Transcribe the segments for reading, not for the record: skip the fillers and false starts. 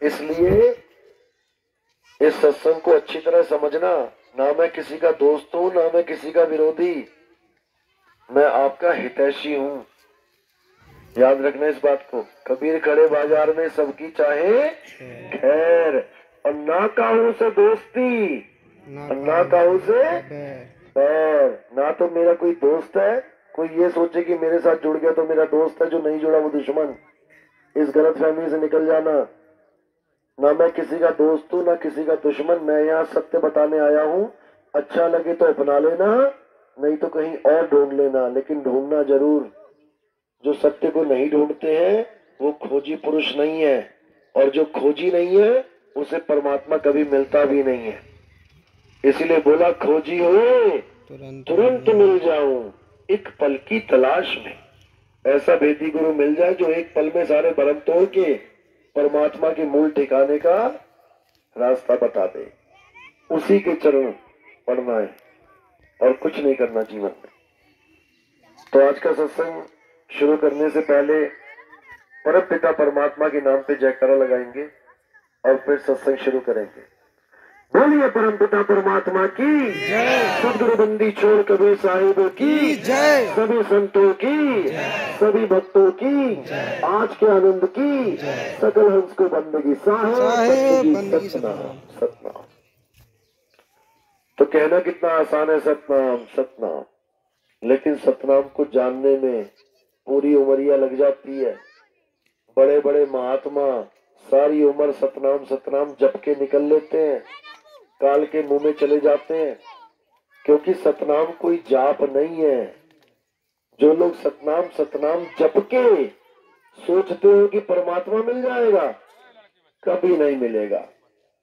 इसलिए इस सत्संग को अच्छी तरह समझना। ना मैं किसी का दोस्त हूं, ना मैं किसी का विरोधी, मैं आपका हितैषी हूं। याद रखना इस बात को। कबीर खड़े बाजार में सबकी चाहे खैर, और ना काहू से दोस्ती, ना काहू से बैर। ना तो मेरा कोई दोस्त है, कोई ये सोचे कि मेरे साथ जुड़ गया तो मेरा दोस्त है, जो नहीं जुड़ा वो दुश्मन। इस गलतफहमी से निकल जाना। ना मैं किसी का दोस्त हूँ, ना किसी का दुश्मन। मैं यहाँ सत्य बताने आया हूँ। अच्छा लगे तो अपना लेना, नहीं तो कहीं और ढूंढ लेना, लेकिन ढूंढना जरूर। जो सत्य को नहीं ढूंढते हैं वो खोजी पुरुष नहीं है, और जो खोजी नहीं है उसे परमात्मा कभी मिलता भी नहीं है। इसीलिए बोला खोजी हो तुरंत मिल जाऊं, एक पल की तलाश में। ऐसा भेदी गुरु मिल जाए जो एक पल में सारे भरम तोड़ के परमात्मा के मूल ठिकाने का रास्ता बता दे। उसी के चरण पढ़ना है और कुछ नहीं करना जीवन में। तो आज का सत्संग शुरू करने से पहले परम पिता परमात्मा के नाम पे जयकारा लगाएंगे और फिर सत्संग शुरू करेंगे। बोलिए परम पिता परमात्मा की जय। सदगुरु बंदी छोड़ कबीर साहिब की जय। सभी संतों की, सभी भक्तों की, आज के आनंद की, सकल हंस को बंदगी साहेब सतनाम सतनाम। तो कहना कितना आसान है सतनाम सतनाम, लेकिन सतनाम को जानने में पूरी उमरिया लग जाती है। बड़े बड़े महात्मा सारी उम्र सतनाम सतनाम जप के निकल लेते हैं, काल के मुंह में चले जाते हैं, क्योंकि सतनाम कोई जाप नहीं है। जो लोग सतनाम सतनाम जप के सोचते हो कि परमात्मा मिल जाएगा, कभी नहीं मिलेगा।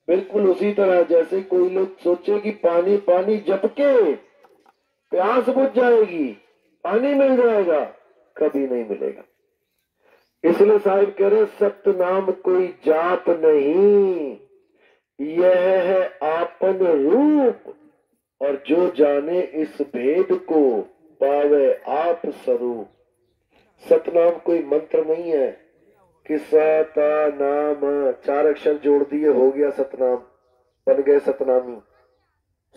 बिल्कुल उसी तरह जैसे कोई लोग सोचे कि पानी पानी जप के प्यास बुझ जाएगी, पानी मिल जाएगा, कभी नहीं मिलेगा। इसलिए साहिब कह रहे सतनाम कोई जाप नहीं, यह है आपन रूप, और जो जाने इस भेद को पावे आप स्वरूप। सतनाम कोई मंत्र नहीं है कि सता नाम चार अक्षर जोड़ दिए हो गया सतनाम, बन गए सतनामी।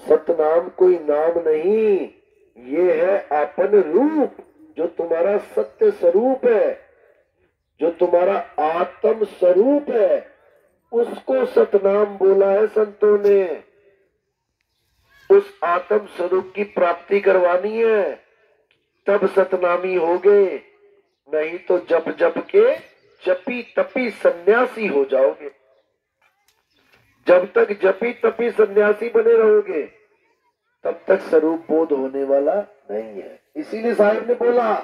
सतनाम कोई नाम नहीं, ये है आपन रूप, जो तुम्हारा सत्य स्वरूप है, जो तुम्हारा आत्म स्वरूप है, उसको सतनाम बोला है संतों ने। उस आत्म स्वरूप की प्राप्ति करवानी है, तब सतनामी होगे, नहीं तो जप जप के जपी तपी सन्यासी हो जाओगे। जब तक जपी तपी सन्यासी बने रहोगे तब तक स्वरूप बोध होने वाला नहीं है। इसीलिए साहिब ने बोला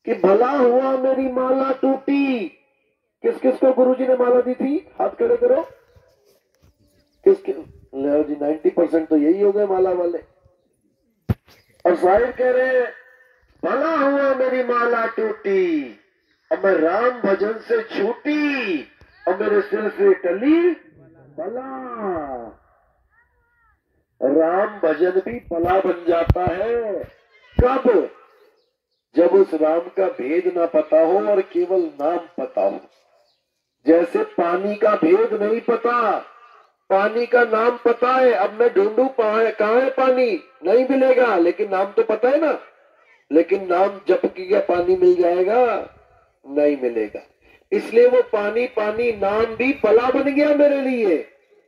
कि भला हुआ मेरी माला टूटी। किस किस को गुरुजी ने माला दी थी? हाथ खड़े करो। किस लो जी 90% तो यही हो गए माला वाले। और साहिब कह रहे भला हुआ मेरी माला टूटी, अब मैं राम भजन से छूटी, और मेरे सिर से टली बला। राम भजन भी बला बन जाता है कब? जब उस राम का भेद ना पता हो और केवल नाम पता हो। जैसे पानी का भेद नहीं पता, पानी का नाम पता है, अब मैं ढूंढू कहाँ है पानी, नहीं मिलेगा, लेकिन नाम तो पता है ना। लेकिन नाम जप के क्या पानी मिल जाएगा? नहीं मिलेगा। इसलिए वो पानी पानी नाम भी बला बन गया मेरे लिए,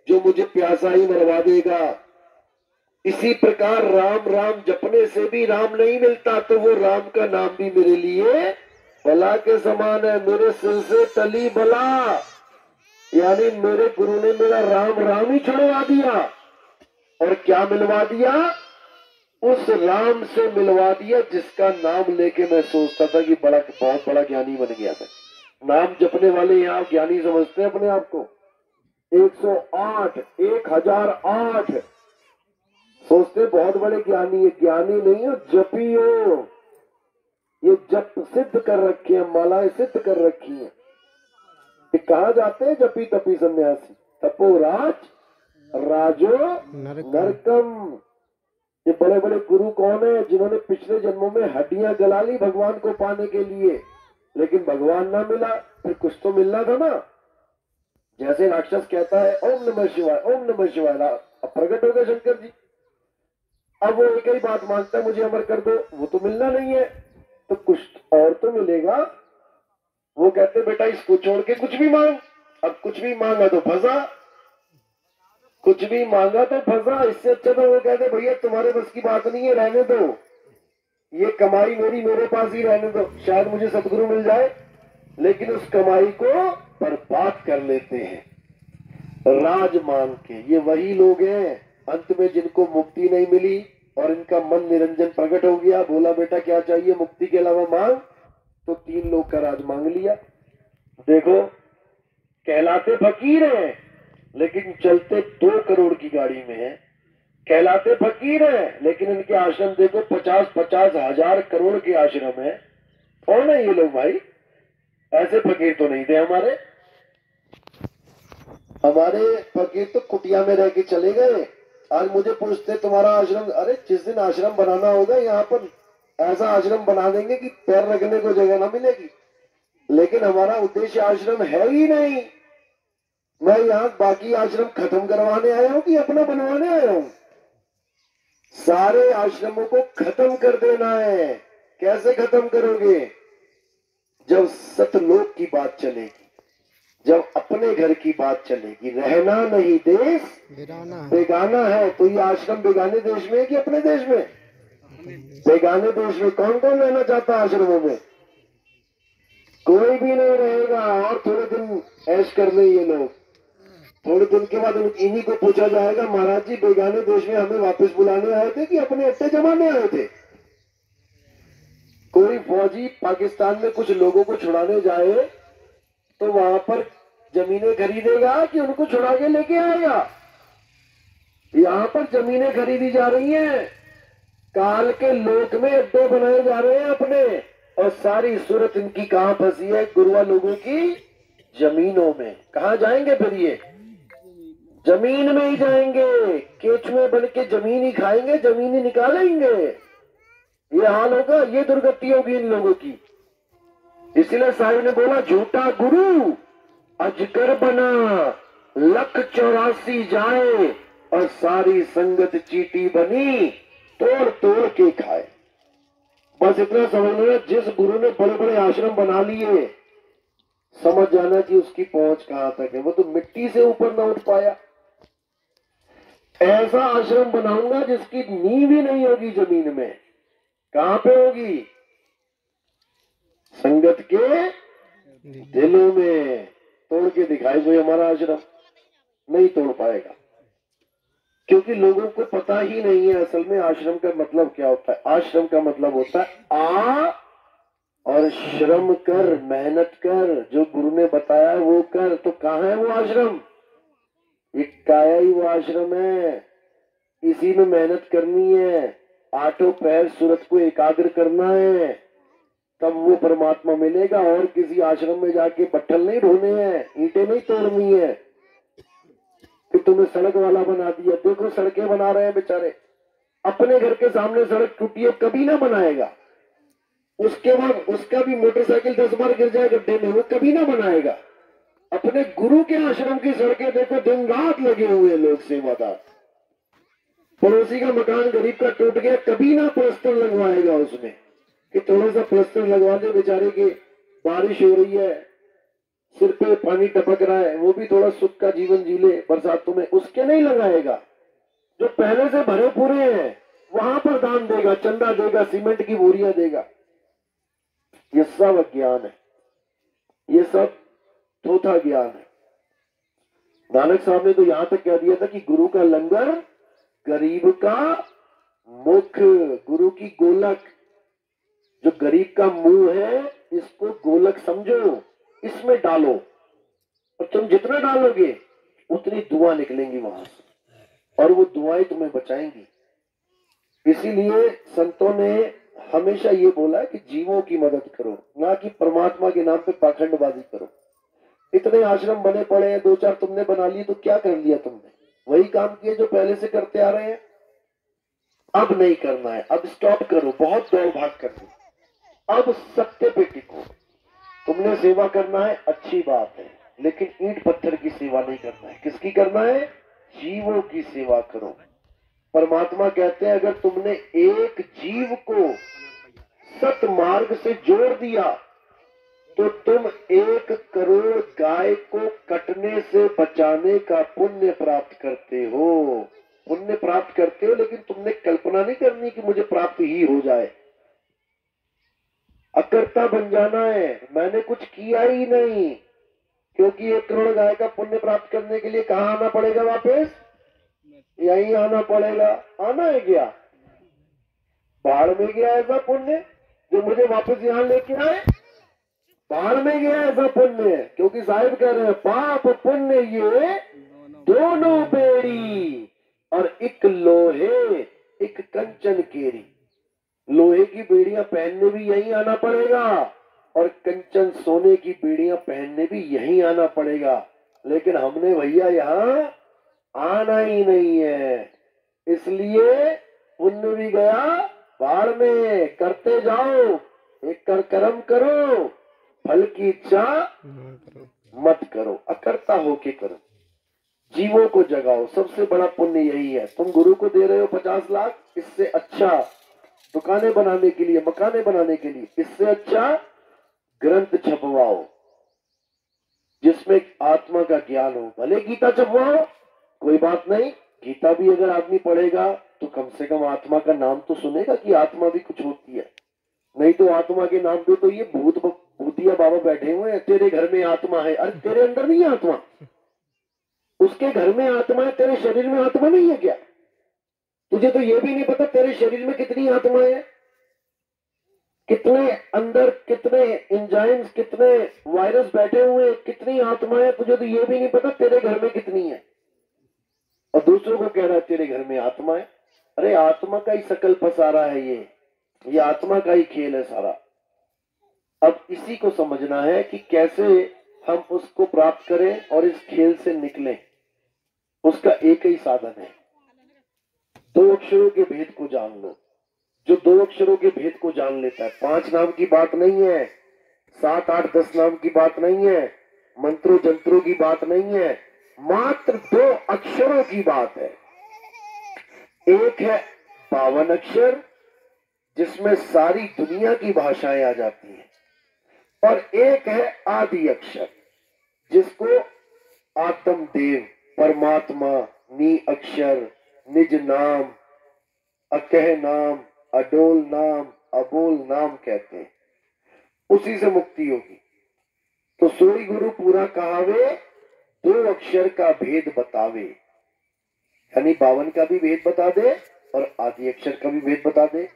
जो मुझे प्यासा ही मरवा देगा। इसी प्रकार राम राम जपने से भी राम नहीं मिलता, तो वो राम का नाम भी मेरे लिए बला के समान है। मेरे सिर से टली बला, यानी मेरे गुरु ने मेरा राम राम ही छुड़वा दिया, और क्या मिलवा दिया? उस राम से मिलवा दिया जिसका नाम लेके मैं सोचता था कि बहुत बड़ा ज्ञानी बन गया था। नाम जपने वाले यहाँ ज्ञानी समझते हैं अपने आप को। 108 1008 सोचते बहुत बड़े ज्ञानी है। ज्ञानी नहीं हो, जपी हो। ये जप सिद्ध कर रखी है, मालाएं सिद्ध कर रखी है। कहा जाते हैं जपी तपी सन्यासी? तपोराज राजो नरकम। ये बड़े बड़े गुरु कौन है? जिन्होंने पिछले जन्मों में हड्डियां गला ली भगवान को पाने के लिए, लेकिन भगवान ना मिला, फिर कुछ तो मिलना था ना। जैसे राक्षस कहता है ओम नमः शिवाय, ओम नमः शिवाय, अब प्रकट हो गए शंकर जी। अब वो एक ही बात मांगता है, मुझे अमर कर दो, वो तो मिलना नहीं है, तो कुछ और तो मिलेगा। वो कहते बेटा इसको छोड़ के कुछ भी मांग। अब कुछ भी मांगा तो फंसा, कुछ भी मांगा तो फंसा। इससे अच्छा तो वो कहते भैया तुम्हारे बस की बात नहीं है, रहने दो, ये कमाई मेरी मेरे पास ही रहने दो, शायद मुझे सदगुरु मिल जाए। लेकिन उस कमाई को बर्बाद कर लेते हैं राज मांग के। ये वही लोग हैं अंत में जिनको मुक्ति नहीं मिली और इनका मन निरंजन प्रकट हो गया। बोला बेटा क्या चाहिए मुक्ति के अलावा मांग, तो 3 लोग का राज मांग लिया। देखो कहलाते फकीर हैं लेकिन चलते 2 करोड़ की गाड़ी में है। कहलाते फकीर हैं लेकिन इनके आश्रम देखो 50-50 हजार करोड़ के आश्रम है। कौन है ये लोग भाई? ऐसे फकीर तो नहीं थे हमारे। हमारे फकीर तो कुटिया में रह के चले गए। आज मुझे पूछते तुम्हारा आश्रम, अरे जिस दिन आश्रम बनाना होगा यहाँ पर ऐसा आश्रम बना देंगे कि पैर रखने को जगह ना मिलेगी। लेकिन हमारा उद्देश्य आश्रम है ही नहीं। मैं यहाँ बाकी आश्रम खत्म करवाने आया हूँ कि अपना बनवाने आया हूँ? सारे आश्रमों को खत्म कर देना है। कैसे खत्म करोगे? जब सतलोक की बात चलेगी, जब अपने घर की बात चलेगी। रहना नहीं देश बेगाना है। तो ये आश्रम बेगाने देश में है कि अपने देश में? बेगाने देश में कौन कौन रहना चाहता है आश्रमों में? कोई भी नहीं रहेगा। और थोड़े दिन ऐश कर ले ये लोग, थोड़े दिन के बाद इन्हीं को पूछा जाएगा महाराज जी बेगाने देश में हमें वापस बुलाने आए थे कि अपने अट्टे जमाने आए थे? कोई फौजी पाकिस्तान में कुछ लोगों को छुड़ाने जाए तो वहां पर जमीनें खरीदेगा कि उनको छुड़ा के लेके आएगा? यहाँ पर जमीनें खरीदी जा रही हैं, काल के लोक में अड्डे बनाए जा रहे हैं अपने। और सारी सूरत इनकी कहां फंसी है? गुरुआ लोगों की जमीनों में। कहां जाएंगे फिर ये? जमीन में ही जाएंगे। केचुए बन के जमीन ही खाएंगे, जमीन ही निकालेंगे। ये हाल होगा, ये दुर्गति होगी इन लोगों की। इसलिए साहिब ने बोला झूठा गुरु अजगर बना, 184 जाए और सारी संगत चीटी बनी, तोड़ तोड़ के खाए। बस इतना समझना, जिस गुरु ने बड़े बड़े आश्रम बना लिए समझ जाना कि उसकी पहुंच कहां तक है। वो तो मिट्टी से ऊपर ना उठ पाया। ऐसा आश्रम बनाऊंगा जिसकी नींव ही नहीं होगी जमीन में। कहां पे होगी? संगत के दिलों में। तोड़ के दिखाई कोई हमारा आश्रम? नहीं तोड़ पाएगा, क्योंकि लोगों को पता ही नहीं है असल में आश्रम का मतलब क्या होता है। आश्रम का मतलब होता है आ और श्रम कर, मेहनत कर, जो गुरु ने बताया वो कर। तो कहाँ है वो आश्रम? एक काया ही वो आश्रम है। इसी में मेहनत करनी है, आठों पैर सूरत को एकाग्र करना है, तब वो परमात्मा मिलेगा। और किसी आश्रम में जाके पट्टल नहीं ढोने हैं, ईंटें नहीं तोड़नी है कि तुम्हें सड़क वाला बना दिया। देखो सड़कें बना रहे हैं बेचारे, अपने घर के सामने सड़क टूटी है कभी ना बनाएगा, उसके बाद उसका भी मोटरसाइकिल 10 बार गिर जाए गड्ढे में, वो कभी ना बनाएगा। अपने गुरु के आश्रम की सड़कें देखो, दिन रात लगे हुए लोग सेवादार। पड़ोसी का मकान गरीब का टूट गया, कभी ना प्लास्टर लगवाएगा उसमें कि थोड़ा सा प्लास्टर लगवा दे बेचारे के, बारिश हो रही है, सिर पे पानी टपक रहा है, वो भी थोड़ा सुख का जीवन जी ले बरसातों में, उसके नहीं लगाएगा। जो पहले से भरे पूरे हैं वहां पर दान देगा, चंदा देगा, सीमेंट की बोरियां देगा। ये सब अज्ञान है, ये सब थोथा ज्ञान है। नानक साहब ने तो यहां तक कह दिया था कि गुरु का लंगर गरीब का मुख, गुरु की गोलक। जो गरीब का मुंह है इसको गोलक समझो, इसमें डालो, और तुम जितना डालोगे उतनी दुआ निकलेंगी वहां से, और वो दुआएं तुम्हें बचाएंगी। इसीलिए संतों ने हमेशा ये बोला कि जीवों की मदद करो, ना कि परमात्मा के नाम पे पाखंडबाजी करो। इतने आश्रम बने पड़े हैं, 2-4 तुमने बना लिए तो क्या कर लिया तुमने? वही काम किए जो पहले से करते आ रहे हैं। अब नहीं करना है, अब स्टॉप करो, बहुत दौड़ भाग कर दी। अब सत्य पे टिको। तुमने सेवा करना है, अच्छी बात है, लेकिन ईंट पत्थर की सेवा नहीं करना है। किसकी करना है? जीवों की सेवा करो। परमात्मा कहते हैं अगर तुमने एक जीव को सत मार्ग से जोड़ दिया तो तुम 1 करोड़ गाय को कटने से बचाने का पुण्य प्राप्त करते हो। पुण्य प्राप्त करते हो, लेकिन तुमने कल्पना नहीं करनी कि मुझे प्राप्त ही हो जाए। अकर्ता बन जाना है, मैंने कुछ किया ही नहीं। क्योंकि 1 करोड़ गाय का पुण्य प्राप्त करने के लिए कहाँ आना पड़ेगा? वापस यहीं आना पड़ेगा। आना है क्या? बाढ़ में गया ऐसा पुण्य जो मुझे वापस यहाँ लेके आए? बाढ़ में गया ऐसा पुण्य। क्योंकि साहिब कह रहे हैं पाप पुण्य ये दोनों बेड़ी, और एक लोहे एक कंचन केरी। लोहे की बेड़ियां पहनने भी यहीं आना पड़ेगा, और कंचन सोने की बेड़ियां पहनने भी यहीं आना पड़ेगा। लेकिन हमने भैया यहाँ आना ही नहीं है, इसलिए पुण्य भी गया बाढ़ में। करते जाओ, एक कर्म करो, फल की इच्छा मत करो, अकर्ता होके करो, जीवों को जगाओ। सबसे बड़ा पुण्य यही है। तुम गुरु को दे रहे हो 50 लाख, इससे अच्छा दुकानें बनाने के लिए, मकाने बनाने के लिए, इससे अच्छा ग्रंथ छपवाओ जिसमें आत्मा का ज्ञान हो। भले गीता छपवाओ, कोई बात नहीं, गीता भी अगर आदमी पढ़ेगा तो कम से कम आत्मा का नाम तो सुनेगा कि आत्मा भी कुछ होती है। नहीं तो आत्मा के नाम पे तो ये भूतिया बाबा बैठे हुए हैं, तेरे घर में आत्मा है। अरे तेरे अंदर नहीं है आत्मा, उसके घर में आत्मा है, तेरे शरीर में आत्मा नहीं है क्या? तुझे तो ये भी नहीं पता तेरे शरीर में कितनी आत्मा है, कितने अंदर कितने एंजाइम्स, कितने वायरस बैठे हुए, कितनी आत्मा है, तुझे तो ये भी नहीं पता तेरे घर में कितनी है। और दूसरों को कह रहा है तेरे घर में आत्मा है। अरे आत्मा का ही सकल पसारा है ये आत्मा का ही खेल है सारा। अब इसी को समझना है कि कैसे हम उसको प्राप्त करें और इस खेल से निकलें। उसका एक ही साधन है, 2 अक्षरों के भेद को जान लो। जो 2 अक्षरों के भेद को जान लेता है, 5 नाम की बात नहीं है, 7, 8, 10 नाम की बात नहीं है, मंत्रों जंत्रों की बात नहीं है, मात्र 2 अक्षरों की बात है। एक है 52 अक्षर जिसमें सारी दुनिया की भाषाएं आ जाती हैं, और एक है आदि अक्षर जिसको आत्म देव परमात्मा नी अक्षर निज नाम अकह नाम अडोल नाम अबोल नाम कहते हैं। उसी से मुक्ति होगी। तो सोई गुरु पूरा कहावे 2 अक्षर का भेद बतावे, यानी 52 का भी भेद बता दे और आदि अक्षर का भी भेद बता दे।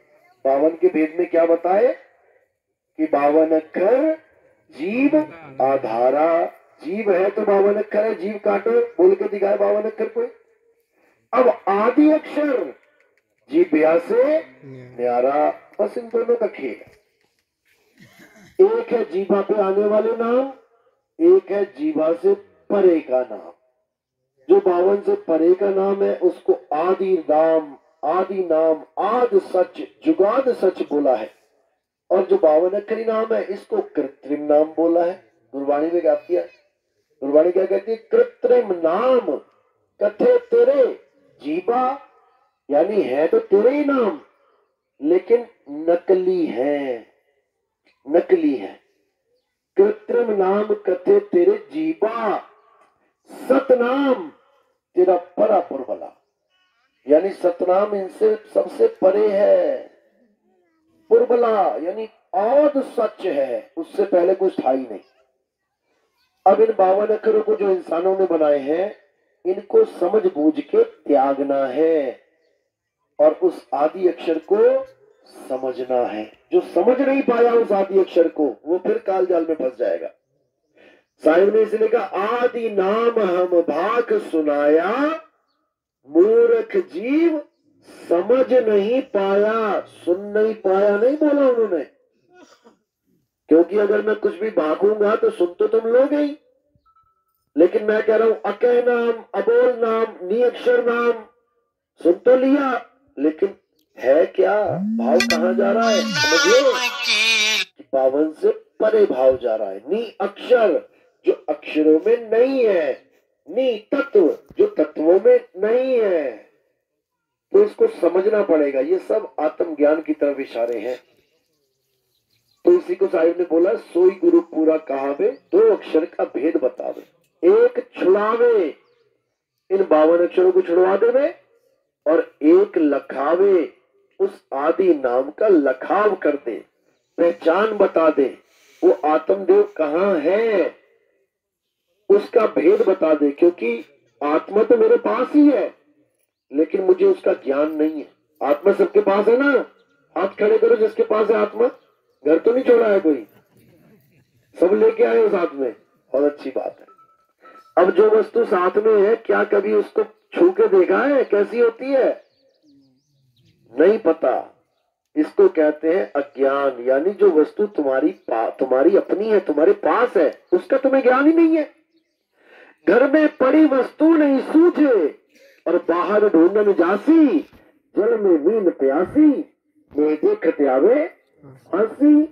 52 के भेद में क्या बताए कि 52 अक्षर जीव आधारा, जीव है तो 52 अक्षर है, जीव काटो बोल के दिखाए 52 अक्षर को। अब आदि अक्षर जीव से न्यारा, बस इन दोनों का खेल है। एक है जीवा पे आने वाले नाम, एक है जीवा से परे का नाम। जो 52 से परे का नाम है उसको आदि नाम, आदि नाम, आद सच, जुगाद सच बोला है। और जो 52 अक्षरी नाम है इसको कृत्रिम नाम बोला है। गुरबाणी में क्या किया? गुरबाणी क्या कहती है? कृत्रिम नाम कथे तेरे जीवा, यानी है तो तेरे ही नाम लेकिन नकली है, नकली है। कृत्रिम नाम कथे तेरे जीवा, सतनाम तेरा परा पुरबला, यानी सतनाम इनसे सबसे परे है। पुरबला यानी औद सच है, उससे पहले कुछ था ही नहीं। अब इन 52 अक्षरों को जो इंसानों ने बनाए हैं इनको समझ बूझ के त्यागना है और उस आदि अक्षर को समझना है। जो समझ नहीं पाया उस आदि अक्षर को वो फिर काल जाल में फंस जाएगा। साहिब ने इसलिए कहा आदि नाम हम भाग सुनाया, मूर्ख जीव समझ नहीं पाया। सुन नहीं पाया नहीं बोला उन्होंने, क्योंकि अगर मैं कुछ भी भागूंगा तो सुन तो तुम लोगे ही, लेकिन मैं कह रहा हूं अकह नाम, अबोल नाम, नी अक्षर नाम सुन तो लिया, लेकिन है क्या? भाव कहाँ जा रहा है? समझिए, 52 से परे भाव जा रहा है। नी अक्षर जो अक्षरों में नहीं है, नी तत्व जो तत्वों में नहीं है। तो इसको समझना पड़ेगा, ये सब आत्मज्ञान की तरफ इशारे हैं। तो इसी को साहिब ने बोला, सोई गुरु पूरा कहावे, दो अक्षर का भेद बतावे, एक छुड़ावे, इन 52 अक्षरों को छुड़वा देवे, और एक लखावे, उस आदि नाम का लखाव कर दे, पहचान बता दे, वो आत्मदेव कहाँ है उसका भेद बता दे। क्योंकि आत्मा तो मेरे पास ही है, लेकिन मुझे उसका ज्ञान नहीं है। आत्मा सबके पास है ना, हाथ खड़े करो जिसके पास है आत्मा। घर तो नहीं छोड़ा है कोई, सब लेके आए हो साथ में, बहुत अच्छी बात है। अब जो वस्तु साथ में है, क्या कभी उसको छू के देखा है कैसी होती है? नहीं पता। इसको कहते हैं अज्ञान, यानी जो वस्तु तुम्हारी अपनी है, तुम्हारे पास है, उसका तुम्हें ज्ञान ही नहीं है। घर में पड़ी वस्तु नहीं सूझे, और बाहर ढूंढन जासी, जल में नींद प्यासी, मैं देखते आवे हंसी।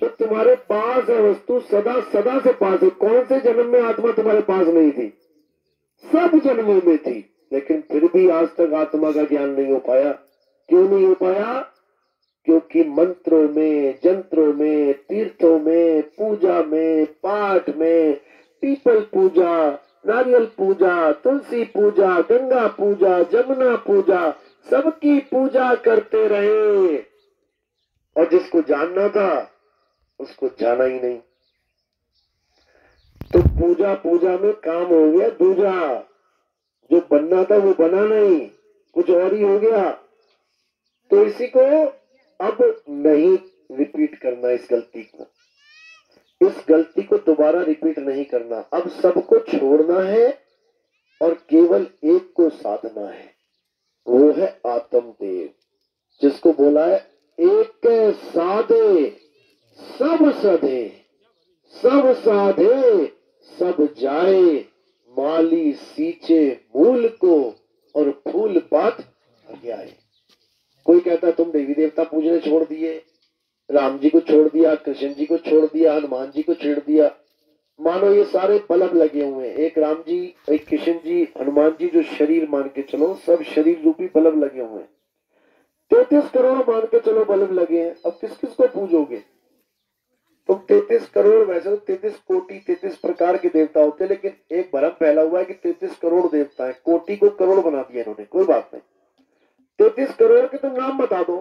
तो तुम्हारे पास है वस्तु, सदा सदा से पास है। कौन से जन्म में आत्मा तुम्हारे पास नहीं थी? सब जन्मों में थी, लेकिन फिर भी आज तक आत्मा का ज्ञान नहीं हो पाया। क्यों नहीं हो पाया? क्योंकि मंत्रों में, जंत्रों में, तीर्थों में, पूजा में, पाठ में, पीपल पूजा, नारियल पूजा, तुलसी पूजा, गंगा पूजा, जमुना पूजा, सबकी पूजा करते रहे, और जिसको जानना था उसको जाना ही नहीं। तो पूजा पूजा में काम हो गया दूजा, जो बनना था वो बना नहीं, कुछ और ही हो गया। तो इसी को अब नहीं रिपीट करना, इस गलती को, इस गलती को दोबारा रिपीट नहीं करना। अब सबको छोड़ना है और केवल एक को साधना है, वो है आत्मदेव, जिसको बोला है एक साधे सब सधे, सब साधे सब जाए, माली सींचे मूल को, और फूल बात आए। कोई कहता तुम देवी देवता पूजने छोड़ दिए, राम जी को छोड़ दिया, कृष्ण जी को छोड़ दिया, हनुमान जी को छोड़ दिया। मानो ये सारे बल्ब लगे हुए हैं, एक राम जी, एक कृष्ण जी, हनुमान जी, जो शरीर मान के चलो, सब शरीर रूपी बल्ब लगे हुए हैं। 33 करोड़ मान के चलो बल्ब लगे हैं। अब किस किस को पूजोगे तुम? 33 करोड़, वैसे तो 33 कोटि, 33 प्रकार के देवता होते हैं, लेकिन एक भ्रम फैला हुआ है कि 33 करोड़ देवता है। कोटि को करोड़ बना दिया इन्होंने, कोई बात नहीं। 33 करोड़ के तुम नाम बता दो,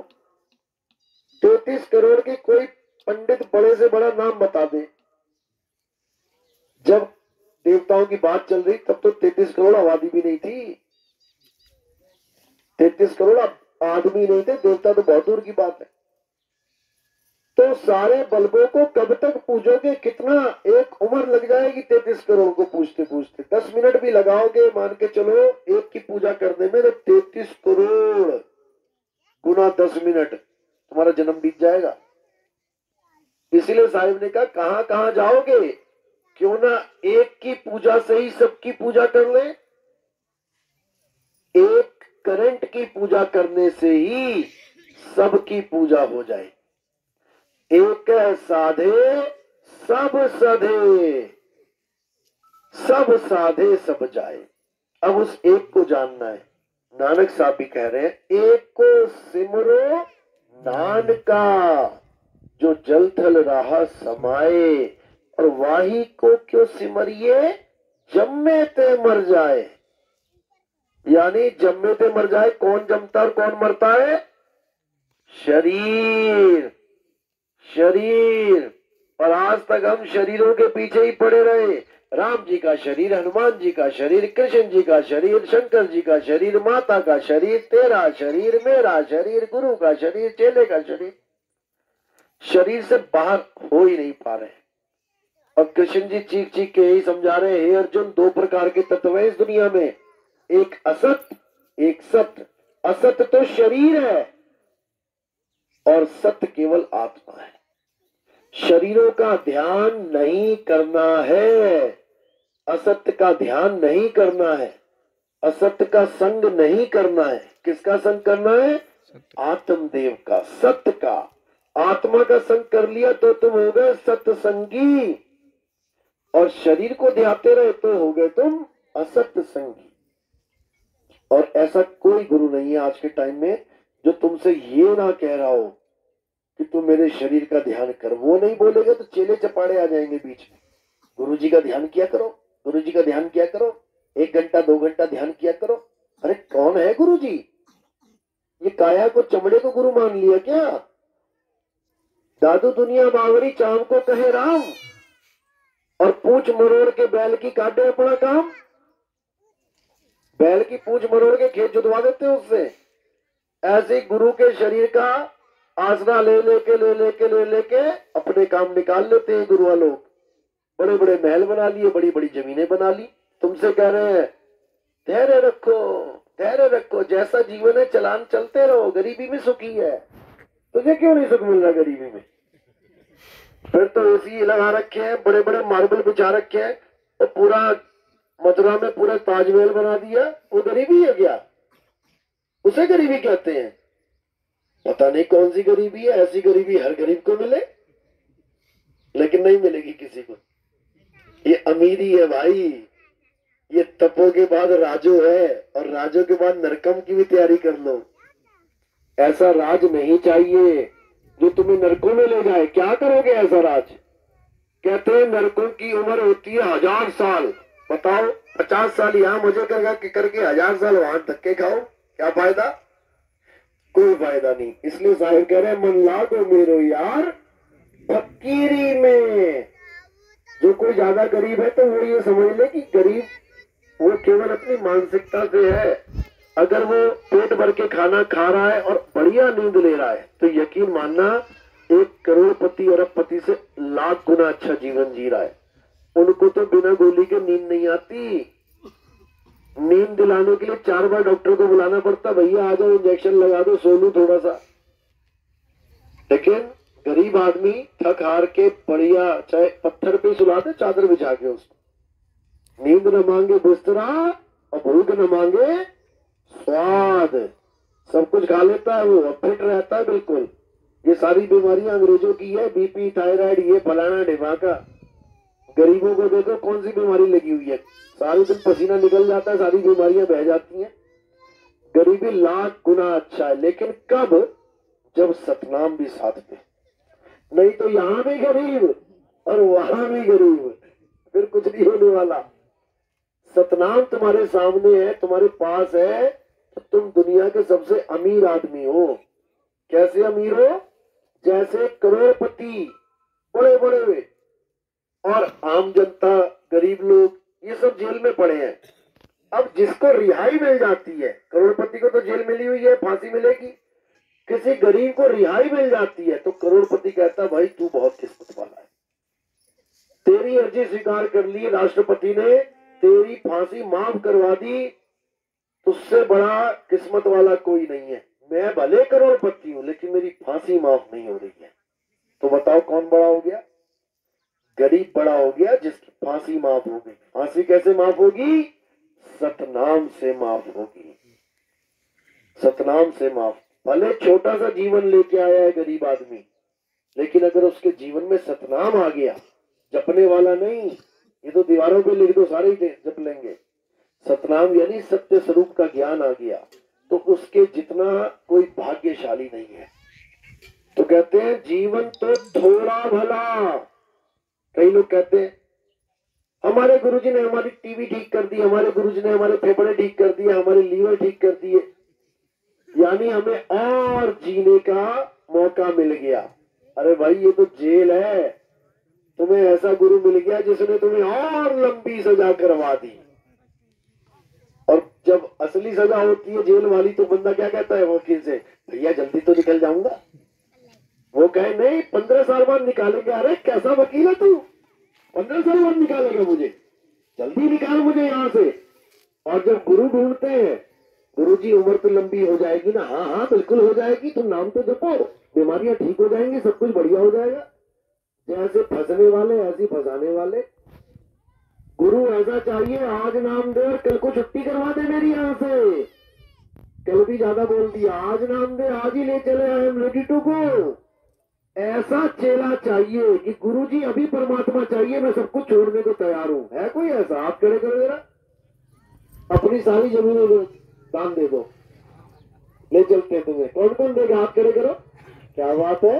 33 करोड़ के कोई पंडित बड़े से बड़ा नाम बता दे। जब देवताओं की बात चल रही तब तो 33 करोड़ आबादी भी नहीं थी, 33 करोड़ आदमी नहीं थे, देवता तो बहुत दूर की बात है। तो सारे बल्बों को कब तक पूजोगे? कितना एक उम्र लग जाएगी 33 करोड़ को पूजते पूजते। 10 मिनट भी लगाओगे मान के चलो एक की पूजा करने में, तो 33 करोड़ गुना 10 मिनट, तुम्हारा जन्म बीत जाएगा। इसीलिए साहिब ने कहा कहां कहां जाओगे, क्यों ना एक की पूजा से ही सबकी पूजा कर ले। एक करंट की पूजा करने से ही सबकी पूजा हो जाए। एक साधे सब सधे, सब साधे सब जाए। अब उस एक को जानना है। नानक साहब भी कह रहे हैं, एक को सिमरो नान का, जो जल थल रहा समाए, और वाही को क्यों सिमरिए, जम्मे ते मर जाए। यानी जम्मे ते मर जाए, कौन जमता और कौन मरता है? शरीर, शरीर। और आज तक हम शरीरों के पीछे ही पड़े रहे। राम जी का शरीर, हनुमान जी का शरीर, कृष्ण जी का शरीर, शंकर जी का शरीर, माता का शरीर, तेरा शरीर, मेरा शरीर, गुरु का शरीर, चेले का शरीर। शरीर से बाहर हो ही नहीं पा रहे। और कृष्ण जी चीख चीख के यही समझा रहे हैं, हे अर्जुन, दो प्रकार के तत्व है इस दुनिया में, एक असत, एक सत्य। असत तो शरीर है और सत्य केवल आत्मा है। शरीरों का ध्यान नहीं करना है, असत्य का ध्यान नहीं करना है, असत्य का संग नहीं करना है। किसका संग करना है? आत्मदेव का, सत्य का। आत्मा का संग कर लिया तो तुम हो गए सत्संगी। और शरीर को ध्याते रहे तो हो गए तुम असत्य संगी। और ऐसा कोई गुरु नहीं है आज के टाइम में जो तुमसे ये ना कह रहा हो कि तुम मेरे शरीर का ध्यान कर। वो नहीं बोलेगा तो चेले चपाड़े आ जाएंगे बीच में। गुरु जी का ध्यान किया करो, गुरु जी का ध्यान किया करो, 1 घंटा 2 घंटा ध्यान किया करो। अरे कौन है गुरु जी? ये काया को चमड़े को गुरु मान लिया क्या? दादू दुनिया बावरी चांद को कहे राम, और पूछ मरोड़ के बैल की काटे अपना काम। बैल की पूछ मरोड़ के खेत जुतवा देते हैं उससे। ऐसे गुरु के शरीर का आसरा ले लेके अपने काम निकाल लेते हैं गुरुआ लोग। बड़े बड़े महल बना लिए, बड़ी बड़ी जमीनें बना ली। तुमसे कह रहे हैं धैर्य रखो, धैर्य रखो, जैसा जीवन है चलान चलते रहो, गरीबी में सुखी है। तुझे क्यों नहीं सुख मिल रहा गरीबी में? फिर तो एसी लगा रखे हैं, बड़े बड़े मार्बल बिछा रखे हैं, और पूरा मथुरा में पूरा ताजमहल बना दिया। वो गरीबी है क्या? उसे गरीबी कहते हैं। पता नहीं कौन सी गरीबी है। ऐसी गरीबी हर गरीब को मिले, लेकिन नहीं मिलेगी किसी को। ये अमीरी है भाई। ये तपो के बाद राजो है, और राजो के बाद नरकम की भी तैयारी कर लो। ऐसा राज नहीं चाहिए जो तुम्हें नरकों में ले जाए। क्या करोगे ऐसा राज? कहते हैं नरकों की उम्र होती है 1000 साल। बताओ 50 साल यहाँ मजे करके 1000 साल वहां धक्के खाओ, क्या फायदा? कोई फायदा नहीं। इसलिए साहिब कह रहे हैं मन लागो मेरो यार फकीरी में। जो कोई ज्यादा गरीब है तो वो ये समझ ले कि गरीब वो केवल अपनी मानसिकता से है। अगर वो पेट भर के खाना खा रहा है और बढ़िया नींद ले रहा है तो यकीन मानना 1 करोड़पति अरबपति से लाख गुना अच्छा जीवन जी रहा है। उनको तो बिना गोली के नींद नहीं आती। नींद दिलाने के लिए 4 बार डॉक्टर को बुलाना पड़ता, भैया आ जाओ इंजेक्शन लगा दो, सो लूं थोड़ा सा। लेकिन गरीब आदमी थक हार के बढ़िया चाहे पत्थर पे सुला दे चादर बिछा के, उसको नींद न मांगे बिस्तरा और भूख न मांगे स्वाद, सब कुछ खा लेता है वो, फिट रहता है बिल्कुल। ये सारी बीमारियां अंग्रेजों की है, बीपी थायराइड ये फलाना ढिमाका। गरीबों को देखो कौन सी बीमारी लगी हुई है, सारी दिन पसीना निकल जाता है, सारी बीमारियां बह जाती हैं। गरीबी लाख गुना अच्छा है, लेकिन कब? जब सतनाम भी साथ में, नहीं तो यहाँ भी गरीब और वहां भी गरीब, फिर कुछ नहीं होने वाला। सतनाम तुम्हारे सामने है, तुम्हारे पास है, तो तुम दुनिया के सबसे अमीर आदमी हो। कैसे अमीर हो? जैसे करोड़पति बड़े बड़े हुए और आम जनता गरीब लोग ये सब जेल में पड़े हैं। अब जिसको रिहाई मिल जाती है, करोड़पति को तो जेल मिली हुई है, फांसी मिलेगी, किसी गरीब को रिहाई मिल जाती है तो करोड़पति कहता भाई तू बहुत किस्मत वाला है, तेरी अर्जी स्वीकार कर ली, राष्ट्रपति ने तेरी फांसी माफ करवा दी, तुझसे बड़ा किस्मत वाला कोई नहीं है। मैं भले करोड़पति हूं लेकिन मेरी फांसी माफ नहीं हो रही है। तो बताओ कौन बड़ा हो गया? गरीब बड़ा हो गया जिसकी फांसी माफ हो गई। फांसी कैसे माफ होगी? सतनाम से माफ होगी, सतनाम से माफ। भले छोटा सा जीवन लेके आया है गरीब आदमी, लेकिन अगर उसके जीवन में सतनाम आ गया, जपने वाला नहीं, ये तो दीवारों पे लिख दो सारे ही जप लेंगे। सतनाम यानी सत्य स्वरूप का ज्ञान आ गया तो उसके जितना कोई भाग्यशाली नहीं है। तो कहते हैं जीवन तो थोड़ा भला। कई लोग कहते हैं हमारे गुरुजी ने हमारी टीवी ठीक कर दी, हमारे गुरुजी ने हमारे फेफड़े ठीक कर दिए, हमारे लीवर ठीक कर दिए, यानी हमें और जीने का मौका मिल गया। अरे भाई ये तो जेल है, तुम्हें ऐसा गुरु मिल गया जिसने तुम्हें और लंबी सजा करवा दी। और जब असली सजा होती है जेल वाली तो बंदा क्या कहता है वकील से, भैया जल्दी तो निकल जाऊंगा। वो कहे नहीं 15 साल बाद निकालेंगे। अरे कैसा वकील है तू, 15 साल बाद निकालेगा मुझे, जल्दी निकाल मुझे यहाँ से। और जब गुरु ढूंढते हैं, गुरु जी उम्र तो लंबी हो जाएगी ना, हाँ हाँ बिल्कुल हो जाएगी, तुम नाम तो जपो, बीमारियां ठीक हो जाएंगी, सब कुछ बढ़िया हो जाएगा। जैसे फंसने वाले ऐसे फंसाने वाले। गुरु ऐसा चाहिए आज नाम दे और कल को छुट्टी करवा दे मेरी यहाँ से। कल भी ज्यादा बोल दिया, आज नाम दे आज ही ले चले, I am ready to go. ऐसा चेला चाहिए कि गुरुजी अभी परमात्मा चाहिए, मैं सब कुछ छोड़ने को तैयार हूं। है कोई ऐसा? आप खड़े करो जरा, अपनी सारी जमीनें दान दे दो, ले चलते हैं तुम्हें। कौन कौन देगा? हाथ खड़े करो। क्या बात है,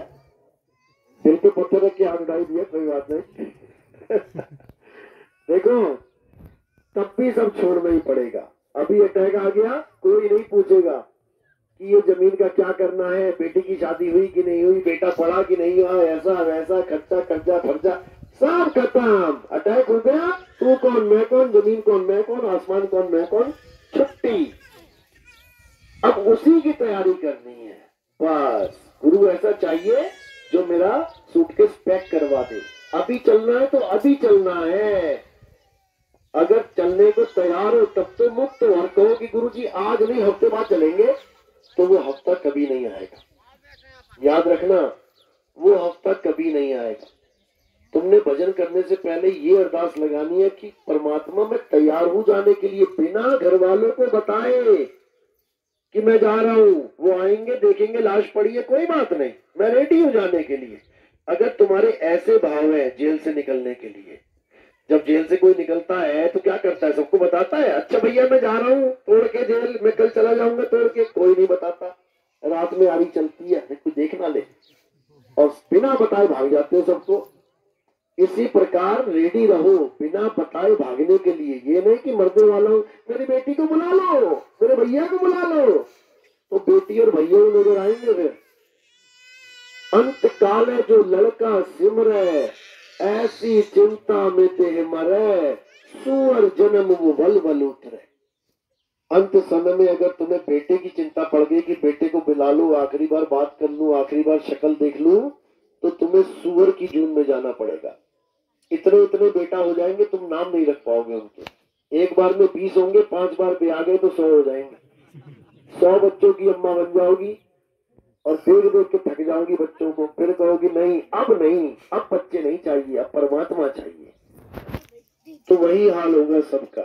दिल पे पत्थर रख के हाथ उठाई दिया, कोई बात नहीं। देखो, तब भी सब छोड़ना ही पड़ेगा। अभी अटैक आ गया, कोई नहीं पूछेगा कि ये जमीन का क्या करना है, बेटी की शादी हुई कि नहीं हुई, बेटा पढ़ा कि नहीं हुआ, ऐसा वैसा, खर्चा कर्जा फर्जा सब खत्म। अटैक हो गया, तू कौन मैं कौन, जमीन कौन मैं कौन, आसमान कौन मैं कौन, छुट्टी। अब उसी की तैयारी करनी है बस। गुरु ऐसा चाहिए जो मेरा सूटकेस पैक करवा दे। अभी चलना है तो अभी चलना है। अगर चलने को तैयार हो तब तो मुक्त हो, और कहो कि गुरुजी आज नहीं हफ्ते बाद चलेंगे, तो वो हफ्ता कभी नहीं आएगा। याद रखना, वो हफ्ता कभी नहीं आएगा। तुमने भजन करने से पहले ये अरदास लगानी है कि परमात्मा मैं तैयार हूं जाने के लिए, बिना घर वालों को बताए कि मैं जा रहा हूं। वो आएंगे, देखेंगे लाश पड़ी है, कोई बात नहीं, मैं रेडी हूं जाने के लिए। अगर तुम्हारे ऐसे भाव है जेल से निकलने के लिए, जब जेल से कोई निकलता है तो क्या करता है? सबको बताता है, अच्छा भैया मैं जा रहा हूँ तोड़ के जेल में, कल चला जाऊंगा तोड़ के। कोई नहीं बताता। रात में आरी चलती है, कोई देख ना ले, और बिना बताए भाग जाते हो सबको। इसी प्रकार रेडी रहो बिना बताए भागने के लिए। ये नहीं कि मरने वाला हूं, मेरी बेटी को बुला लो, मेरे भैया को बुला लो, तो बेटी और भैया नजर आएंगे फिर। अंत काले जो लड़का सिमरे, ऐसी चिंता में ते मरे, सुअर जन्म वो बल बल उतरे। अंत समय में अगर तुम्हें बेटे की चिंता पड़ गई कि बेटे को बुला लो, आखिरी बार बात कर लूं, आखिरी बार शक्ल देख लूं, तो तुम्हें सुअर की जून में जाना पड़ेगा। इतने इतने बेटा हो जाएंगे, तुम नाम नहीं रख पाओगे उनके। एक बार में 20 होंगे, 5 बार भी आ गए तो 100 हो जाएंगे। 100 बच्चों की अम्मा बन जाओगी, और देख देख के थक जाओगी बच्चों को। फिर कहोगी नहीं, अब बच्चे नहीं चाहिए, अब परमात्मा चाहिए। तो वही हाल होगा सबका।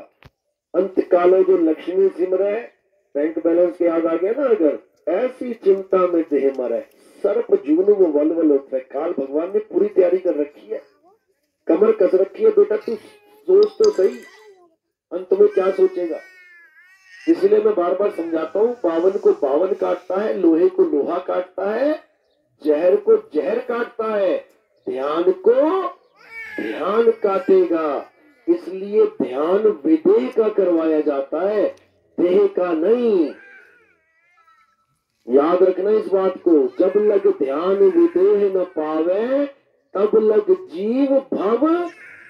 अंत काले जो लक्ष्मी सिमरे, बैंक बैलेंस याद आ गया ना, अगर ऐसी चिंता में देह मरे, सर्प जून वो वल वल होता है। काल भगवान ने पूरी तैयारी कर रखी है, कमर कस रखी है। बेटा तू सोच तो सही, अंत में क्या सोचेगा। इसलिए मैं बार बार समझाता हूँ, बावन को बावन काटता है, लोहे को लोहा काटता है, जहर को जहर काटता है, ध्यान को ध्यान काटेगा। इसलिए ध्यान विदेह का करवाया जाता है, देह का नहीं। याद रखना इस बात को। जब लग ध्यान विदेह न पावे, तब लग जीव भव